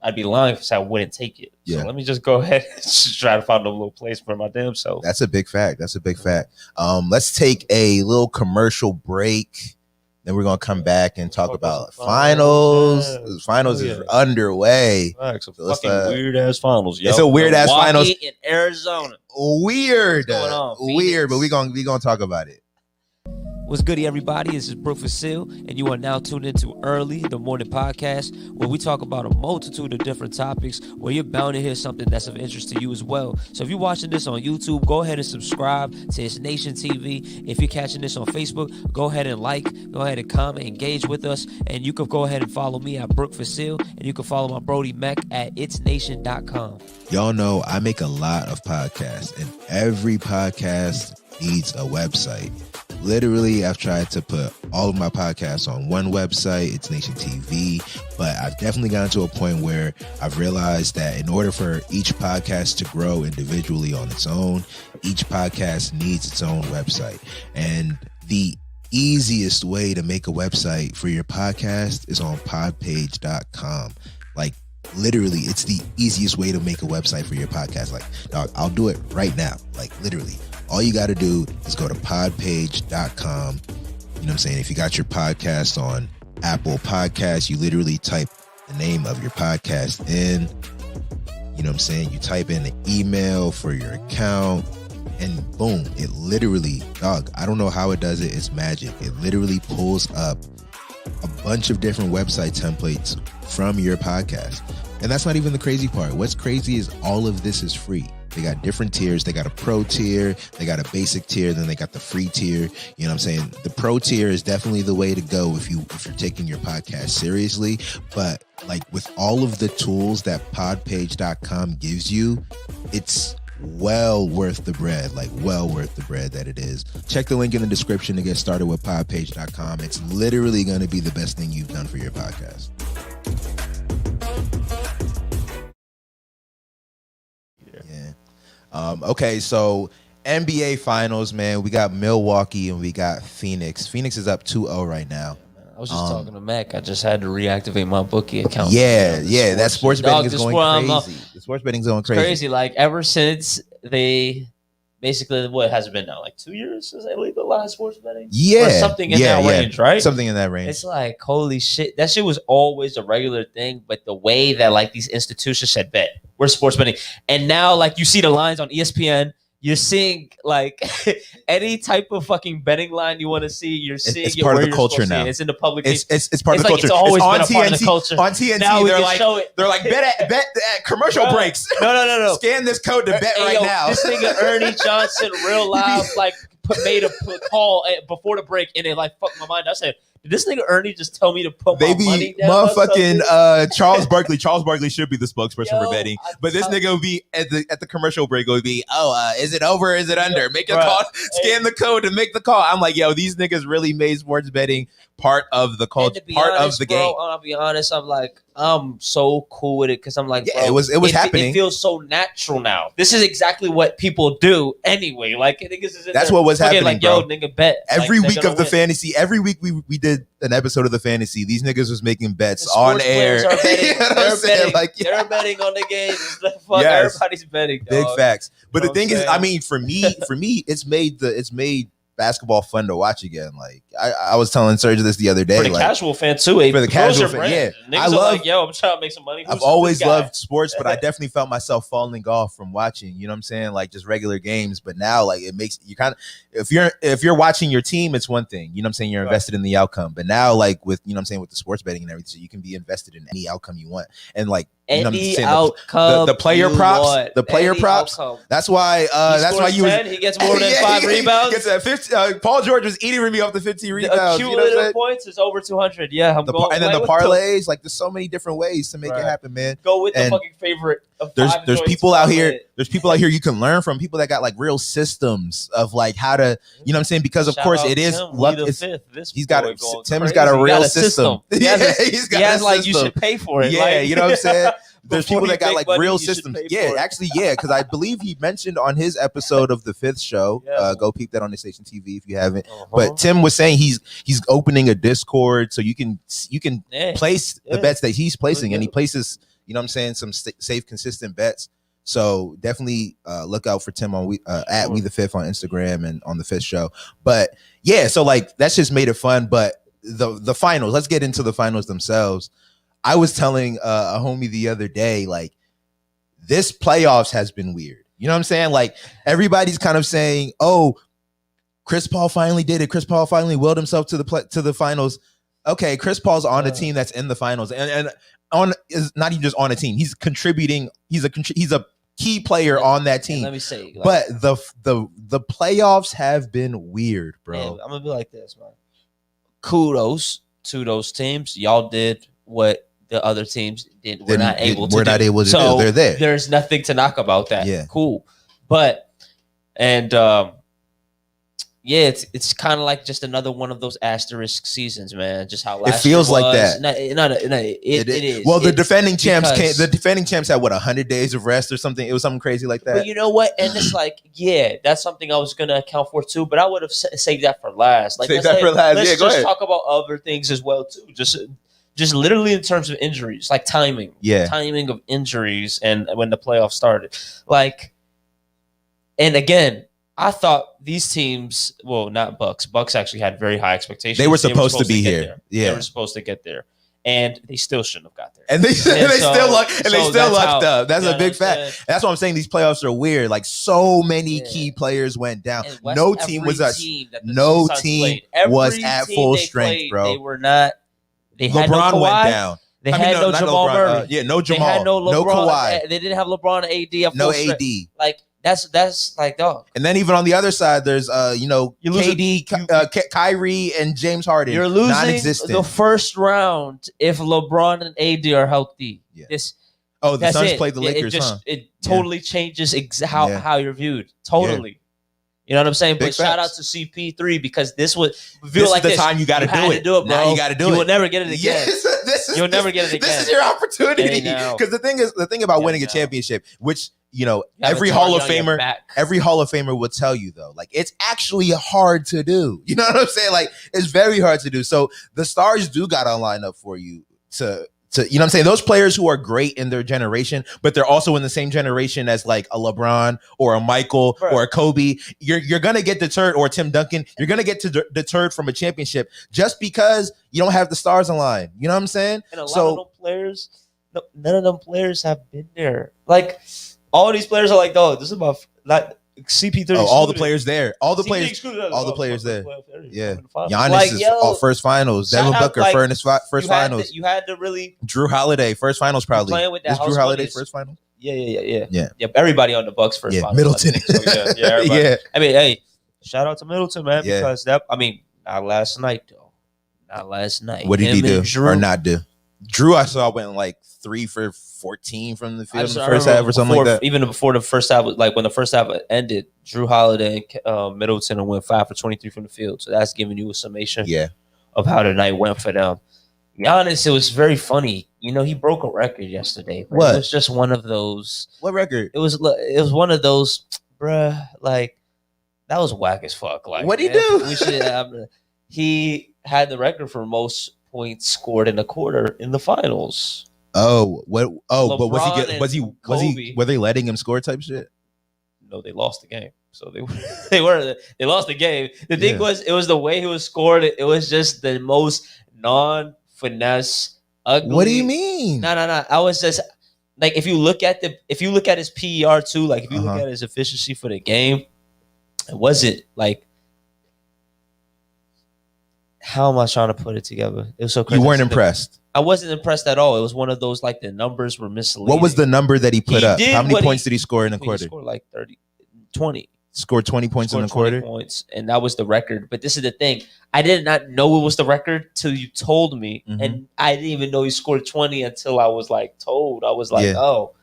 I'd be lying if I wouldn't take it. So let me just go ahead and just try to find a little place for my damn self. That's a big fact. Let's take a little commercial break. Then we're going to come back and talk about finals. Finals is underway. It's a fucking weird-ass finals, yo. It's a weird-ass finals. in Arizona. Weird. What's going on? Weird, but we're gonna talk about it. What's goody, everybody? This is Bruke and you are now tuned into Early, the morning podcast, where we talk about a multitude of different topics, where you're bound to hear something that's of interest to you as well. So if you're watching this on YouTube, go ahead and subscribe to It's Nation TV. If you're catching this on Facebook, go ahead and go ahead and comment, engage with us, and you can go ahead and follow me at Bruke and you can follow my Brody Mac at itsnation.com. Y'all know I make a lot of podcasts, and every podcast needs a website. Literally, I've tried to put all of my podcasts on one website, It's Nation TV, but I've definitely gotten to a point where I've realized that in order for each podcast to grow individually on its own, each podcast needs its own website. And the easiest way to make a website for your podcast is on podpage.com. Like, literally, it's the easiest way to make a website for your podcast. Like, dog, I'll do it right now. Like, literally. All you got to do is go to podpage.com. You know what I'm saying? If you got your podcast on Apple Podcasts, you literally type the name of your podcast in. You know what I'm saying? You type in the email for your account and boom, it literally, dog, I don't know how it does it. It's magic. It literally pulls up a bunch of different website templates from your podcast. And that's not even the crazy part. What's crazy is all of this is free. They got different tiers. They got a pro tier. They got a basic tier. Then they got the free tier. You know what I'm saying? The pro tier is definitely the way to go if you're taking your podcast seriously. But like with all of the tools that podpage.com gives you, it's well worth the bread. Like well worth the bread that it is. Check the link in the description to get started with podpage.com. It's literally going to be the best thing you've done for your podcast. Okay, so NBA Finals, man. We got Milwaukee and we got Phoenix. Phoenix is up 2-0 right now. I was just talking to Mac. I just had to reactivate my bookie account. Yeah, that sports betting is going crazy. The sports betting is going crazy. Crazy. Like ever since they basically, what has it been now? Like 2 years since they legalized sports betting? Yeah. Or something in that range, right? Something in that range. It's like, holy shit. That shit was always a regular thing, but the way that like these institutions said, bet, we're sports betting. And now like you see the lines on ESPN, you're seeing like any type of fucking betting line you want to see. You're seeing it's part of the culture now. It's in the public. It's part of the culture. It's always been a part TNT, of the culture. On TNT, now they're like bet at commercial breaks. No. Scan this code to bet right now. This nigga Ernie Johnson, real loud, like made a call before the break, and it like fucked my mind. I said, did this nigga Ernie just tell me to put my money down? Motherfucking Charles Barkley. Charles Barkley should be the spokesperson for betting, but this nigga would be at the commercial break. Would be, is it over? Or is it under? Make a call. Scan the code to make the call. I'm like, yo, these niggas really made sports betting part of the culture, part of the game. I'll be honest. I'm like, I'm so cool with it because I'm like, yeah, bro, it was happening. It feels so natural now. This is exactly what people do anyway. Like niggas is that's what was happening. Like, bro. yo, nigga, bet every week of the fantasy. Every week we did an episode of the fantasy. These niggas was making bets on air. Are betting. They're betting on the games. Everybody's betting. Dog. Big facts. But the thing is, I mean, for me, it's made basketball fun to watch again. Like I was telling Serge this the other day. For the casual fan too. For the casual fan, yeah. I love. Like, yo, I'm trying to make some money. I've always loved sports, but I definitely felt myself falling off from watching. You know what I'm saying? Like just regular games. But now, like it makes you kind of if you're watching your team, it's one thing. You know what I'm saying? You're invested in the outcome. But now, like with you know what I'm saying with the sports betting and everything, so you can be invested in any outcome you want. And like you know what I'm saying, the player props, outcome. That's why you 10, he gets more than 5 rebounds. Gets a 50, Paul George was eating me off the 15 rebounds. The cumulative points is over 200. Yeah, and then the parlays, like there's so many different ways to make it happen, man. Go with the fucking favorite. There's people out here. There's people out here you can learn from. People that got like real systems of like how to, you know what I'm saying? Because of course it is luck. He's got Tim's got a real system. Yeah, he's got like you should pay for it. Yeah, you know what I'm saying? There's people that got like real systems. Yeah, actually, yeah, because I believe he mentioned on his episode of the 5th show. Go peep that on the station TV if you haven't. But Tim was saying he's opening a Discord so you can place the bets that he's placing, and he places, you know what I'm saying, some safe, consistent bets. So definitely look out for Tim on at We the 5th on Instagram and on the 5th show. But yeah, so like that's just made it fun. But the finals, let's get into the finals themselves. I was telling a homie the other day, like, this playoffs has been weird. You know what I'm saying? Like, everybody's kind of saying, oh, Chris Paul finally did it. Chris Paul finally willed himself to the finals. Okay, Chris Paul's on a team that's in the finals, and on is not even just on a team. He's contributing. He's a key player on that team. Let me say, like, but the playoffs have been weird, bro. Man, I'm gonna be like this, man. Kudos to those teams. Y'all did what the other teams were not able to do. So they're there. There's nothing to knock about that. Yeah. Cool. But it's kind of like just another one of those asterisk seasons, man. Just how last it feels year was. like that. No, it is. Well, the defending champs had what 100 days of rest or something. It was something crazy like that. But you know what? And it's like, yeah, that's something I was gonna account for too. But I would have saved that for last. Like, let's just talk about other things as well too. Just literally in terms of injuries, like timing of injuries, and when the playoffs started, like, and again. I thought these teams, well, not Bucks. Bucks actually had very high expectations. They were supposed to be here. Yeah, they were supposed to get there, and they still shouldn't have got there. And they still lucked up. That's a big fact. That's why I'm saying these playoffs are weird. Like so many key players went down. No team was at full strength, bro. They were not. They had LeBron no Kawhi. Went down. They had no Jamal Murray. No Jamal. They had no LeBron. No Kawhi. They didn't have LeBron and AD. No AD. Like. That's like, dog. And then even on the other side, there's KD, Kyrie, and James Harden. You're losing the first round if LeBron and AD are healthy. Yeah. The Suns played the Lakers. It totally changes how you're viewed. Totally. Yeah. You know what I'm saying? Big but facts. Shout out to CP3 because this the time you got to do it. Bro. Now you got to do it. You will never get it again. Yes, you'll never get it again. This is your opportunity. Because the thing about winning a championship, which every Hall of Famer will tell you though, like it's actually hard to do. You know what I'm saying? Like it's very hard to do. So the stars do got to line up for you to you know what I'm saying? Those players who are great in their generation, but they're also in the same generation as like a LeBron or a Michael or a Kobe. You're gonna get deterred, or Tim Duncan. You're gonna get deterred from a championship just because you don't have the stars in line. You know what I'm saying? And a lot of them players, none of them players have been there. Like all these players are like, oh, this is about not CP3. All the players there. All the players there. Yeah. Giannis is first finals. Devin Booker, first finals. You had to really. Drew Holiday, first finals probably. Playing with that is Drew Holiday first finals? Yeah. Everybody on the Bucks first finals. Middleton. Yeah. I mean, hey, shout out to Middleton, man, because not last night, though. Not last night. What did he do or not do? Drew, I saw went like 3 for 14 from the field in the first half or something like that. Even before the first half, like when the first half ended, Drew Holiday and Middleton went 5 for 23 from the field. So that's giving you a summation of how the night went for them. Giannis, it was very funny. He broke a record yesterday. What? It was just one of those. What record? It was one of those, bruh, like, that was whack as fuck. Like, what'd he do? He had the record for most points scored in a quarter in the finals. Oh, what? Oh, LeBron, but were they letting him score type shit? No, they lost the game. So they lost the game. The thing was, it was the way he was scored. It was just the most non-finesse, ugly. What do you mean? No. I was just like, if you look at his PER too, like if you look at his efficiency for the game, it wasn't like. How am I trying to put it together? It was so crazy. You weren't impressed. I wasn't impressed at all. It was one of those, like, the numbers were misleading. What was the number that he put up? How many points did he score in a quarter? He scored like 20. Scored 20 points in a quarter? 20 points, and that was the record. But this is the thing. I did not know it was the record till you told me. Mm-hmm. And I didn't even know he scored 20 until I was, like, told. I was like, oh,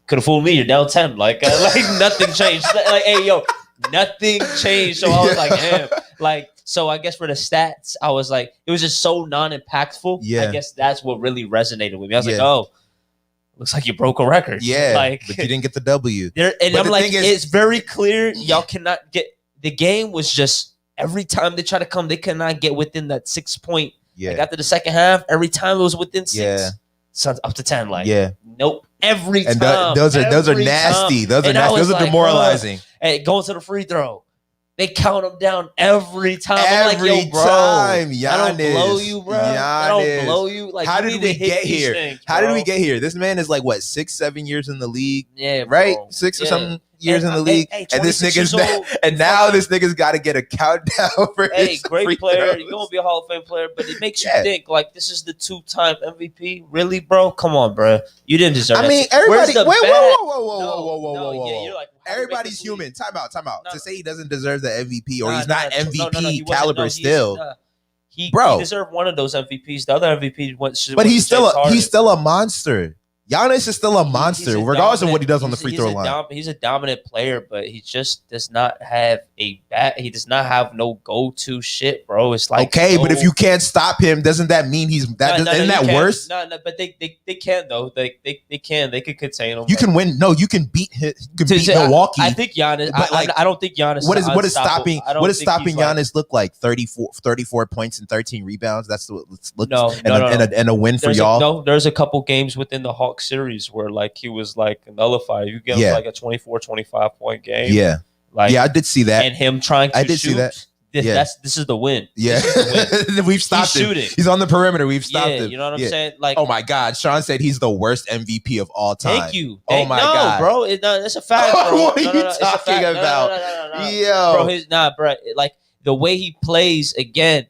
could have fooled me. You're down 10. Like nothing changed. Like, hey, yo, nothing changed. So I was like, damn. Like, so I guess for the stats, I was like, it was just so non-impactful. Yeah. I guess that's what really resonated with me. I was like, oh, looks like you broke a record. Yeah, like, but you didn't get the W. I'm like, it's very clear. Y'all cannot get – the game was just every time they try to come, they cannot get within that 6 point. Yeah. Like after the second half, every time it was within 6. Yeah. Suns up to 10. Like, nope. Every time. And those are nasty. Those are nasty. Those are demoralizing. Hey, going to the free throw. They count them down every time. I'm like, yo, bro, Giannis, I don't blow you, bro. I don't blow you. Like, how did we get here? How did we get here? This man is like, what, 6-7 years in the league? Yeah, right? 6 or something. years in the league, and this nigga's now this nigga's got to get a countdown for his great player. Throws. You're gonna be a Hall of Fame player, but it makes you think like this is the 2-time MVP. Really, bro? Come on, bro. You didn't deserve. I mean, everybody. Whoa. Yeah, you're like, everybody's human. Time out. No. To say he doesn't deserve the MVP or he's not MVP caliber still. He deserved one of those MVPs. The other MVP went. But he's still a monster. Giannis is still a monster, regardless of what he does on the free throw line. He's a dominant player, but he just does not have a bat. He does not have no go-to shit, bro. It's like but if you can't stop him, doesn't that mean isn't that worse? No, but they can though. They can. They could contain him. You can win. No, you can beat him. You can beat Milwaukee. I think Giannis. But I don't think Giannis. What is stopping? What does stopping Giannis look like? 34 points and 13 rebounds. That's what it looks. No. And a win for y'all. There's a couple games within the Hawks series where like he was like nullified. You give him like a 24-25 point game. Yeah. Like, I did see that. And him trying to shoot. See that. This is the win. Yeah. We've stopped him. Shooting. He's on the perimeter. We've stopped him. You know what I'm saying? Like, oh my God. Sean said he's the worst MVP of all time. Thank you. Oh my God. Bro. It's a fact, bro. What are you talking about? No. Yo. Bro. Like the way he plays again.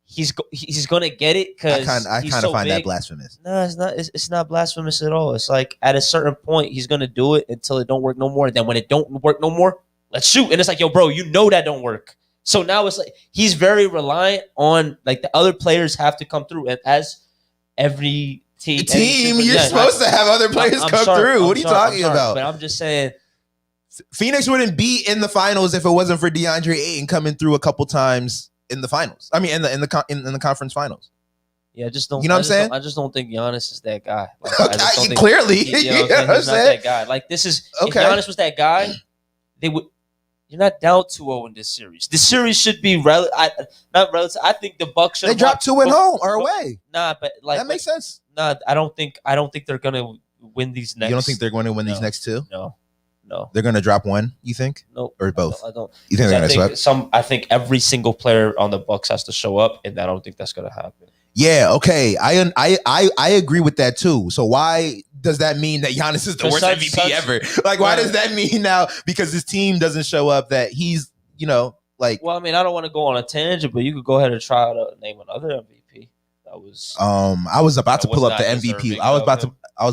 He's gonna get it because I kind of find that blasphemous. No, it's not. It's not blasphemous at all. It's like at a certain point he's gonna do it until it don't work no more. And then when it don't work no more, let's shoot. And it's like, yo, bro, you know that don't work. So now it's like he's very reliant on like the other players have to come through. And as every team, you're supposed to have other players come through. What are you talking about? But I'm just saying. Phoenix wouldn't be in the finals if it wasn't for DeAndre Ayton coming through a couple times. In the finals, I mean, in the conference finals. Yeah, just don't. You know what I'm saying? I just don't think Giannis is that guy. Like, clearly, you know what I'm saying? He's not that guy. Like this is if Giannis was that guy, they would. You're not down 2-0 in this series. This series should be not relative. I think the Bucks should. They dropped 2 at home or away. Nah, but like that makes sense. Nah, I don't think they're gonna win these next. You don't think they're going to win these next two? No. They're going to drop one, you think? No. Or both? I don't. You think they're going to sweep? I think every single player on the Bucks has to show up, and I don't think that's going to happen. Yeah, okay. I agree with that too. So why does that mean that Giannis is the worst MVP ever? Like, why does that mean now because his team doesn't show up that he's, like... Well, I mean, I don't want to go on a tangent, but you could go ahead and try to name another MVP. That was... I was about to pull up the MVP. I was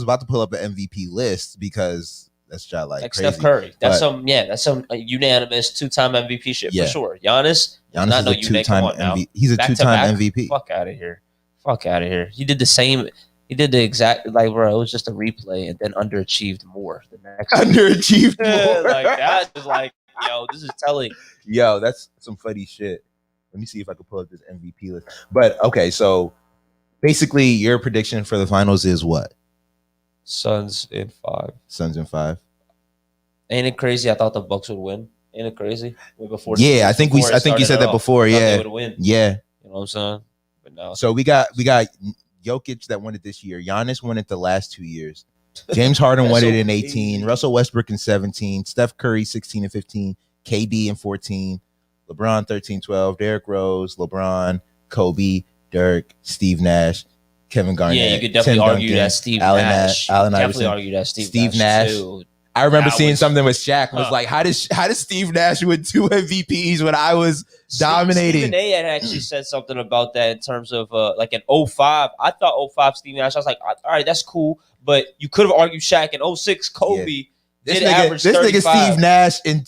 about to pull up the MVP list because... That's shot like crazy. Steph Curry. That's some unanimous 2-time MVP shit for sure. Giannis is a 2-time MVP. He's a 2-time MVP. Fuck out of here. He did the same. He did the exact it was just a replay and then underachieved more the next. Underachieved more. Like that is like, yo, this is telling. Yo, that's some funny shit. Let me see if I can pull up this MVP list. But okay, so basically your prediction for the finals is what? Suns in 5. Ain't it crazy? I thought the Bucks would win. Ain't it crazy? I think you said that before. Yeah, they would win. Yeah, you know what I'm saying. But no. So we got Jokic that won it this year. Giannis won it the last 2 years. James Harden won it in 18. Russell Westbrook in 17. Steph Curry 16 and 15. KD in 14. LeBron 13-12. Derrick Rose, LeBron, Kobe, Dirk, Steve Nash. Kevin Garnett. Yeah, you could definitely argue that Steve Nash. Allen Iverson. Definitely argue that Steve Nash. Too. I remember seeing something with Shaq. Was like, how does Steve Nash win 2 MVPs when I was dominating? Stephen A had actually said something about that in terms of like in 05. I thought 05 Steve Nash. I was like, all right, that's cool. But you could have argued Shaq in 06 Kobe. Yeah. This nigga Steve Nash in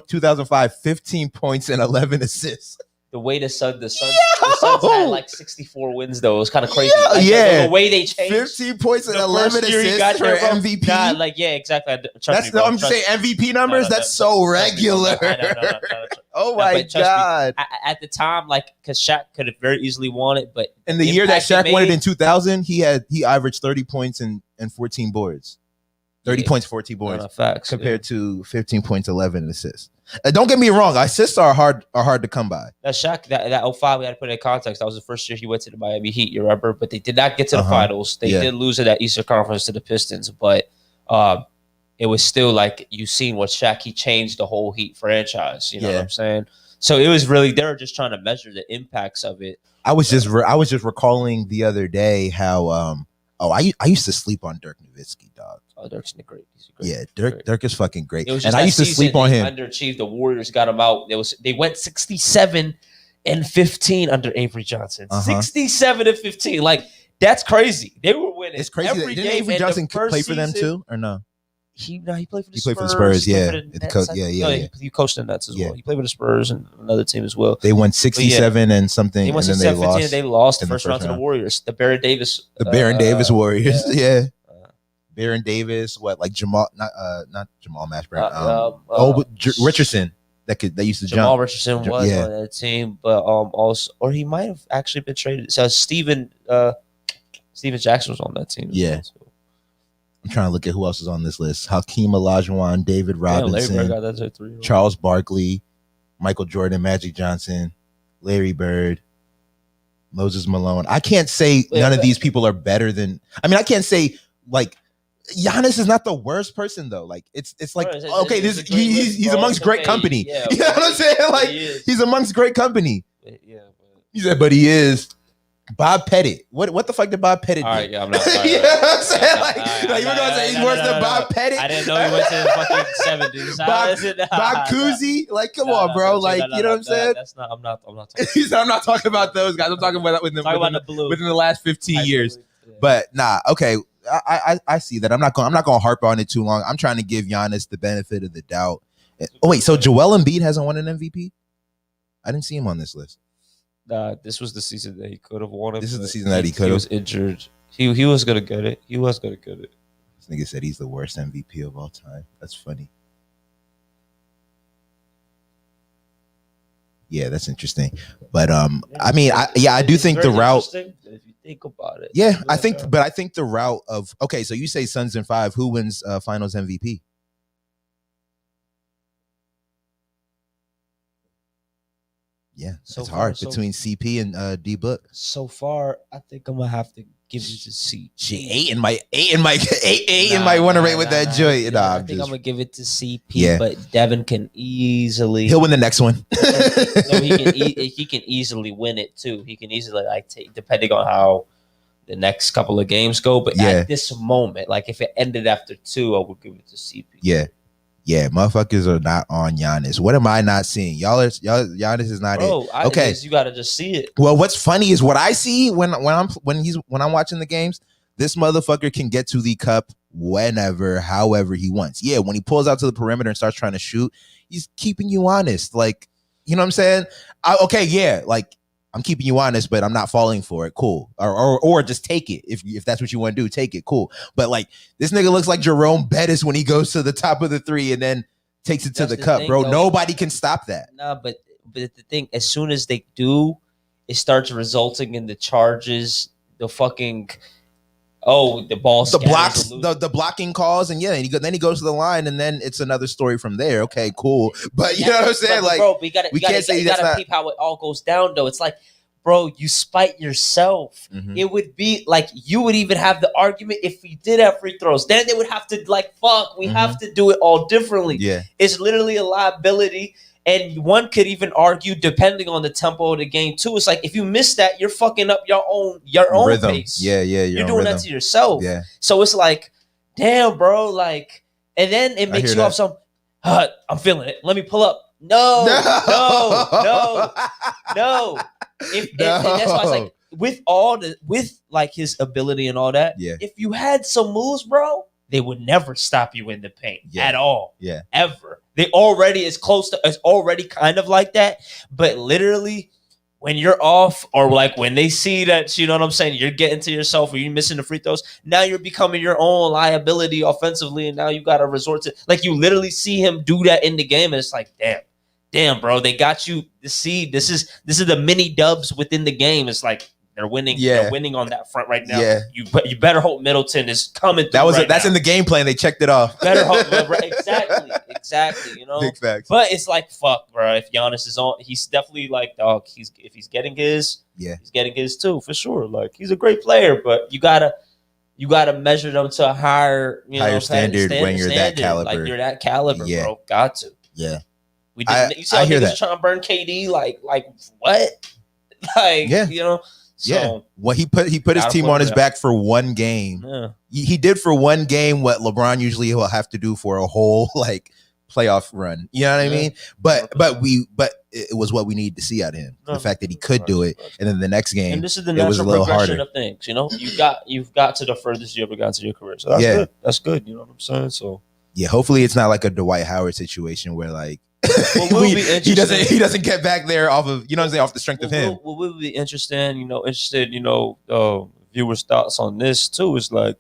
2005, 15 points and 11 assists. The way the Suns had like 64 wins though, it was kind of crazy. Yeah, the way they changed. 15 points and 11 assists for MVP. God, exactly. I'm just saying MVP numbers. That's so regular. Oh my God! At the time, because Shaq could have very easily won it, but in the year that Shaq won it in 2000, he averaged 30 points and 14 boards. 30 points, 14 boards. Facts, compared to 15 points, 11 assists. Don't get me wrong, assists are hard to come by. That Shaq, that 05, we had to put it in context. That was the first year he went to the Miami Heat, you remember? But they did not get to the finals. They did lose in that Eastern Conference to the Pistons, but it was still like you seen what Shaq, he changed the whole Heat franchise. You know what I'm saying? So it was really, they were just trying to measure the impacts of it. I was just recalling the other day how I used to sleep on Dirk Nowitzki, dog. Oh, Dirk's great. He's great. Yeah, Dirk is fucking great. It was and I used to sleep on him. Underachieved. The Warriors got him out. They went 67-15 under Avery Johnson. 67-15. Like, that's crazy. They were winning. It's crazy. Every Didn't game. Avery Johnson play for them too, or no? He played for the Spurs. He played for the Spurs, yeah. He coached the Nets as well. He played for the Spurs and another team as well. They won 67 and something. They won 67 and they lost the first round to the Warriors. The Baron Davis. The Baron Davis Warriors, yeah. Baron Davis, like Jamal, not Jamal Mashburn. Richardson. That used to jump. Jamal Richardson was on that team, but also, or he might have actually been traded. So Steven Jackson was on that team. Yeah. Well, I'm trying to look at who else is on this list. Hakeem Olajuwon, David Robinson, Charles Barkley, Michael Jordan, Magic Johnson, Larry Bird, Moses Malone. I can't say none of these people are better than. I mean, I can't say like Giannis is not the worst person though. Like it's like okay, he's amongst great company. Yeah, you know what I'm saying? Like he's amongst great company. Yeah, he said, but he is. Bob Pettit. What the fuck did Bob Pettit do? All right, yeah, I'm not. Sorry, you know what I'm saying? You were gonna say he's worse than Bob Pettit. I didn't know he went to the fucking 70s. Bob Cousy, like, come on, bro. Like, you know what I'm saying? That's not. I'm not talking. He said, I'm not talking about those guys. I'm talking about within the last 15 years. But nah, okay. I see that. I'm not gonna harp on it too long. I'm trying to give Giannis the benefit of the doubt. Oh wait, so Joel Embiid hasn't won an MVP? I didn't see him on this list. This was the season that he could have won it. This is the season that he could have. He was injured. He was gonna get it. This nigga said he's the worst MVP of all time. That's funny. Yeah, that's interesting. But I mean, I do think the route. If you think about it. Yeah, I think the route of so you say Suns in 5. Who wins Finals MVP? Yeah, it's hard between CP and D Book. So far, I think I'm gonna have to give it to CP. Aiton might want to rate with that joint. I think I'm gonna give it to CP, but Devin can easily. He'll win the next one. He can easily win it too. He can easily take depending on how the next couple of games go. But at this moment, like if it ended after 2, I would give it to CP. Yeah, motherfuckers are not on Giannis. What am I not seeing? Giannis is not it. Okay, you gotta just see it. Well, what's funny is what I see when I'm watching the games. This motherfucker can get to the cup whenever, however he wants. Yeah, when he pulls out to the perimeter and starts trying to shoot, he's keeping you honest. Like, you know what I'm saying? Like I'm keeping you honest, but I'm not falling for it. Cool. Or just take it. If that's what you want to do, take it. Cool. But like this nigga looks like Jerome Bettis when he goes to the top of the 3 and then takes it to the cup, bro. Though, nobody can stop that. Nah, but the thing, as soon as they do, it starts resulting in the charges, the fucking the ball, the blocks, the blocking calls, and then he goes to the line, and then it's another story from there. Okay, cool, but you know what I'm saying? Like, bro, we gotta peep how it all goes down, though. It's like, bro, you spite yourself. Mm-hmm. It would be like you would even have the argument if we did have free throws. Then they would have to we have to do it all differently. Yeah, it's literally a liability. And one could even argue, depending on the tempo of the game, too. It's like if you miss that, you're fucking up your own rhythm. Pace. Yeah, you're doing that to yourself. Yeah. So it's like, damn, bro. Like, and then it makes you off some. I'm feeling it. Let me pull up. No. And that's why it's like with like his ability and all that. Yeah. If you had some moves, bro, they would never stop you in the paint at all. Yeah. Ever. They already it's already kind of like that. But literally, when you're off, or like when they see that, you know what I'm saying, you're getting to yourself or you're missing the free throws, now you're becoming your own liability offensively, and now you gotta resort to like you literally see him do that in the game, and it's like, damn, bro, they got you. See, this is the mini dubs within the game. It's like they're winning. Yeah. They're winning on that front right now. Yeah. You better hope Middleton is coming through. That's in the game plan. They checked it off. Better hope. Exactly. You know. Big facts. But it's like, fuck, bro. If Giannis is on, he's definitely like, dog. If he's getting his, he's getting his too, for sure. Like, he's a great player, but you gotta measure them to a higher standard when you're that caliber. Like you're that caliber, bro. Got to. Yeah. You see how niggas trying to burn KD? Like what? Like, you know. So well, he put his team on his back for one game. Yeah. He did for one game what LeBron usually will have to do for a whole like playoff run. You know what I mean? But it was what we needed to see out of him. The fact that he could do it, and then the next game, and this is the natural progression of things. You know, you've got to the furthest you ever got to your career. So that's good. That's good. You know what I'm saying? So yeah, hopefully it's not like a Dwight Howard situation where like he doesn't get back there off of off the strength of him. What would be interested, viewers' thoughts on this too is like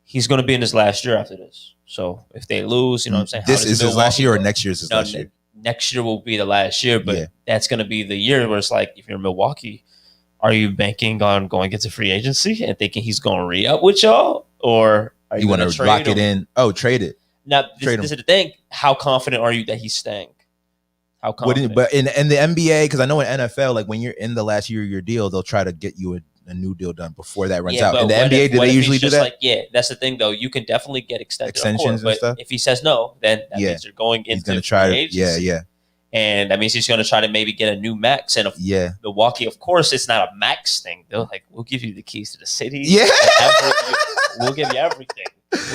he's going to be in his last year after this. So if they lose, you know what I'm saying? This is his last year or next year's his last year? Next year will be the last year, but that's going to be the year where it's like, if you're Milwaukee, are you banking on going into free agency and thinking he's going to re-up with y'all? Or are you want to lock it in? Oh, trade it. Now, this is the thing. How confident are you that he's staying? How confident? But in the NBA, because I know in NFL, like when you're in the last year of your deal, they'll try to get you a new deal done before that runs out. In the NBA, do they usually do that? Like, that's the thing, though. You can definitely get extensions and stuff. If he says no, then that means you're going into free agency. And that means he's going to try to maybe get a new max. And Milwaukee, of course, it's not a max thing. They're like, we'll give you the keys to the city. Yeah. We'll give you everything.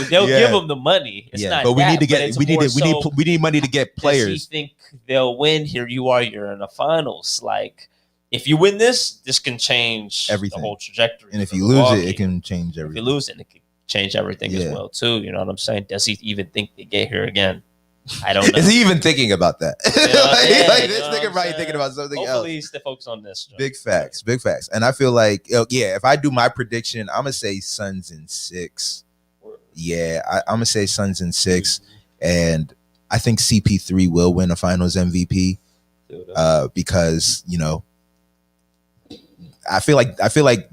They'll give them the money. It's not but we need money to get players. Does he think they'll win? Here you are. You're in the finals. Like, if you win this can change everything, the whole trajectory. And if you lose it can change everything. If you lose it can change everything as well too. You know what I'm saying? Does he even think they get here again? I don't know. Is he even thinking about that? This nigga probably thinking about something else. Hopefully he's still focused on this. Big facts. And I feel like, if I do my prediction, I'm going to say Suns in 6. Yeah, I'm going to say Suns in 6. And I think CP3 will win a finals MVP because, I feel like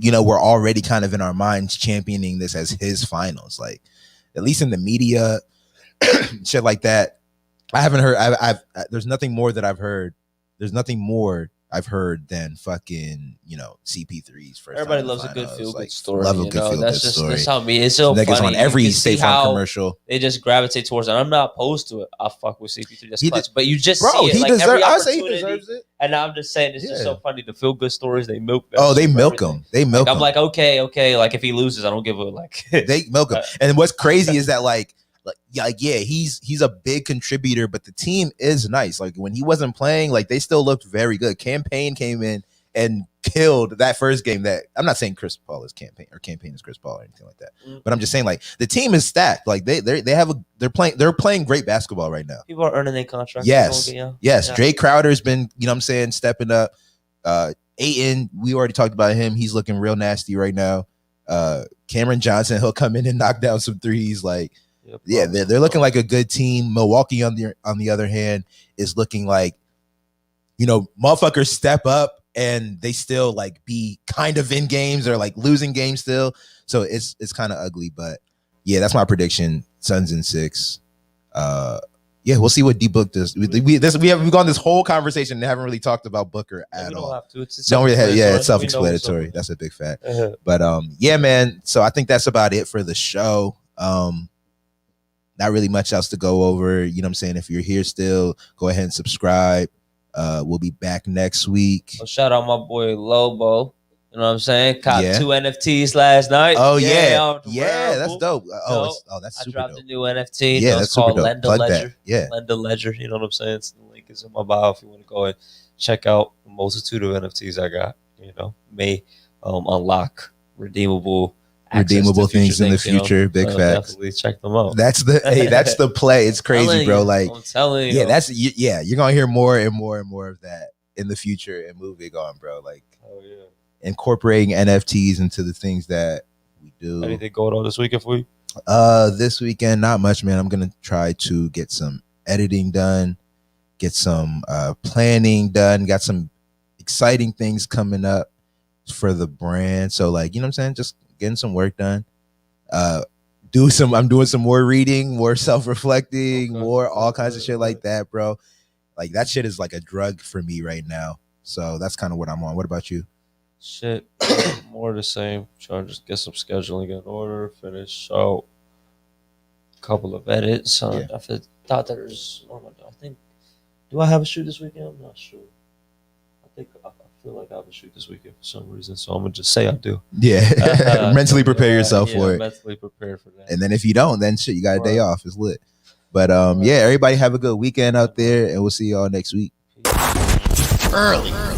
we're already kind of in our minds championing this as his finals. Like, at least in the media, shit like that. I haven't heard. There's nothing more that I've heard. There's nothing more I've heard than fucking CP3's first. Everybody loves a good feel good story. Love a good feel good story. That's how me. It's so funny. Niggas on every State Farm commercial. They just gravitate towards it. I'm not opposed to it. I fuck with CP3. That's clutch. But you just see it. He deserves. I say he deserves it. And I'm just saying, it's just so funny. The feel good stories they milk. They milk them. They milk. I'm like, okay. Like if he loses, I don't give a like. They milk him. And what's crazy is that he's a big contributor, but the team is nice. Like when he wasn't playing, like they still looked very good. Campaign came in and killed that first game. That I'm not saying Chris Paul is Campaign or Campaign is Chris Paul or anything like that, but I'm just saying like the team is stacked. Like they're playing great basketball right now. People are earning their contracts. Yes. Drake Crowder's been stepping up. Ayton, we already talked about him. He's looking real nasty right now. Cameron Johnson, he'll come in and knock down some threes. Like. They're looking like a good team. Milwaukee, on the other hand, is looking like, motherfuckers step up and they still like be kind of in games or like losing games still. So it's kind of ugly, but that's my prediction. Suns in 6. We'll see what D-Book does. We've gone this whole conversation and haven't really talked about Booker at all. Have to. It's self-explanatory. That's a big fact. But man. So I think that's about it for the show. Not really much else to go over. You know what I'm saying? If you're here still, go ahead and subscribe. We'll be back next week. Well, shout out my boy Lobo. You know what I'm saying? Caught 2 NFTs last night. Oh, yeah. That's dope. That's super dope. I dropped a new NFT. Yeah, that's super dope. Lend a Ledger. Lend a Ledger. You know what I'm saying? The link is in my bio if you want to go and check out the multitude of NFTs I got. May unlock redeemable things in the future. Big facts. Definitely check them out. That's the play. It's crazy, bro. Like I'm telling you. You're gonna hear more and more and more of that in the future and moving on, bro. Like incorporating NFTs into the things that we do. Anything going on this weekend for you? This weekend, not much, man. I'm gonna try to get some editing done, get some planning done, got some exciting things coming up for the brand. So like, you know what I'm saying? Just getting some work done. I'm doing some more reading, more self-reflecting, more all kinds of shit like that, bro. Like that shit is like a drug for me right now. So that's kind of what I'm on. What about you? Shit, more the same. Trying to just get some scheduling in order, finish out a couple of edits. I thought there's, I think, do I have a shoot this weekend? I'm not sure. I feel like I have a shoot this weekend for some reason, so I'm gonna just say I do. Yeah. Mentally prepare yourself for it. Mentally prepare for that. And then if you don't, then shit, you got a day off. It's lit. But yeah, everybody have a good weekend out there, and we'll see y'all next week. Early.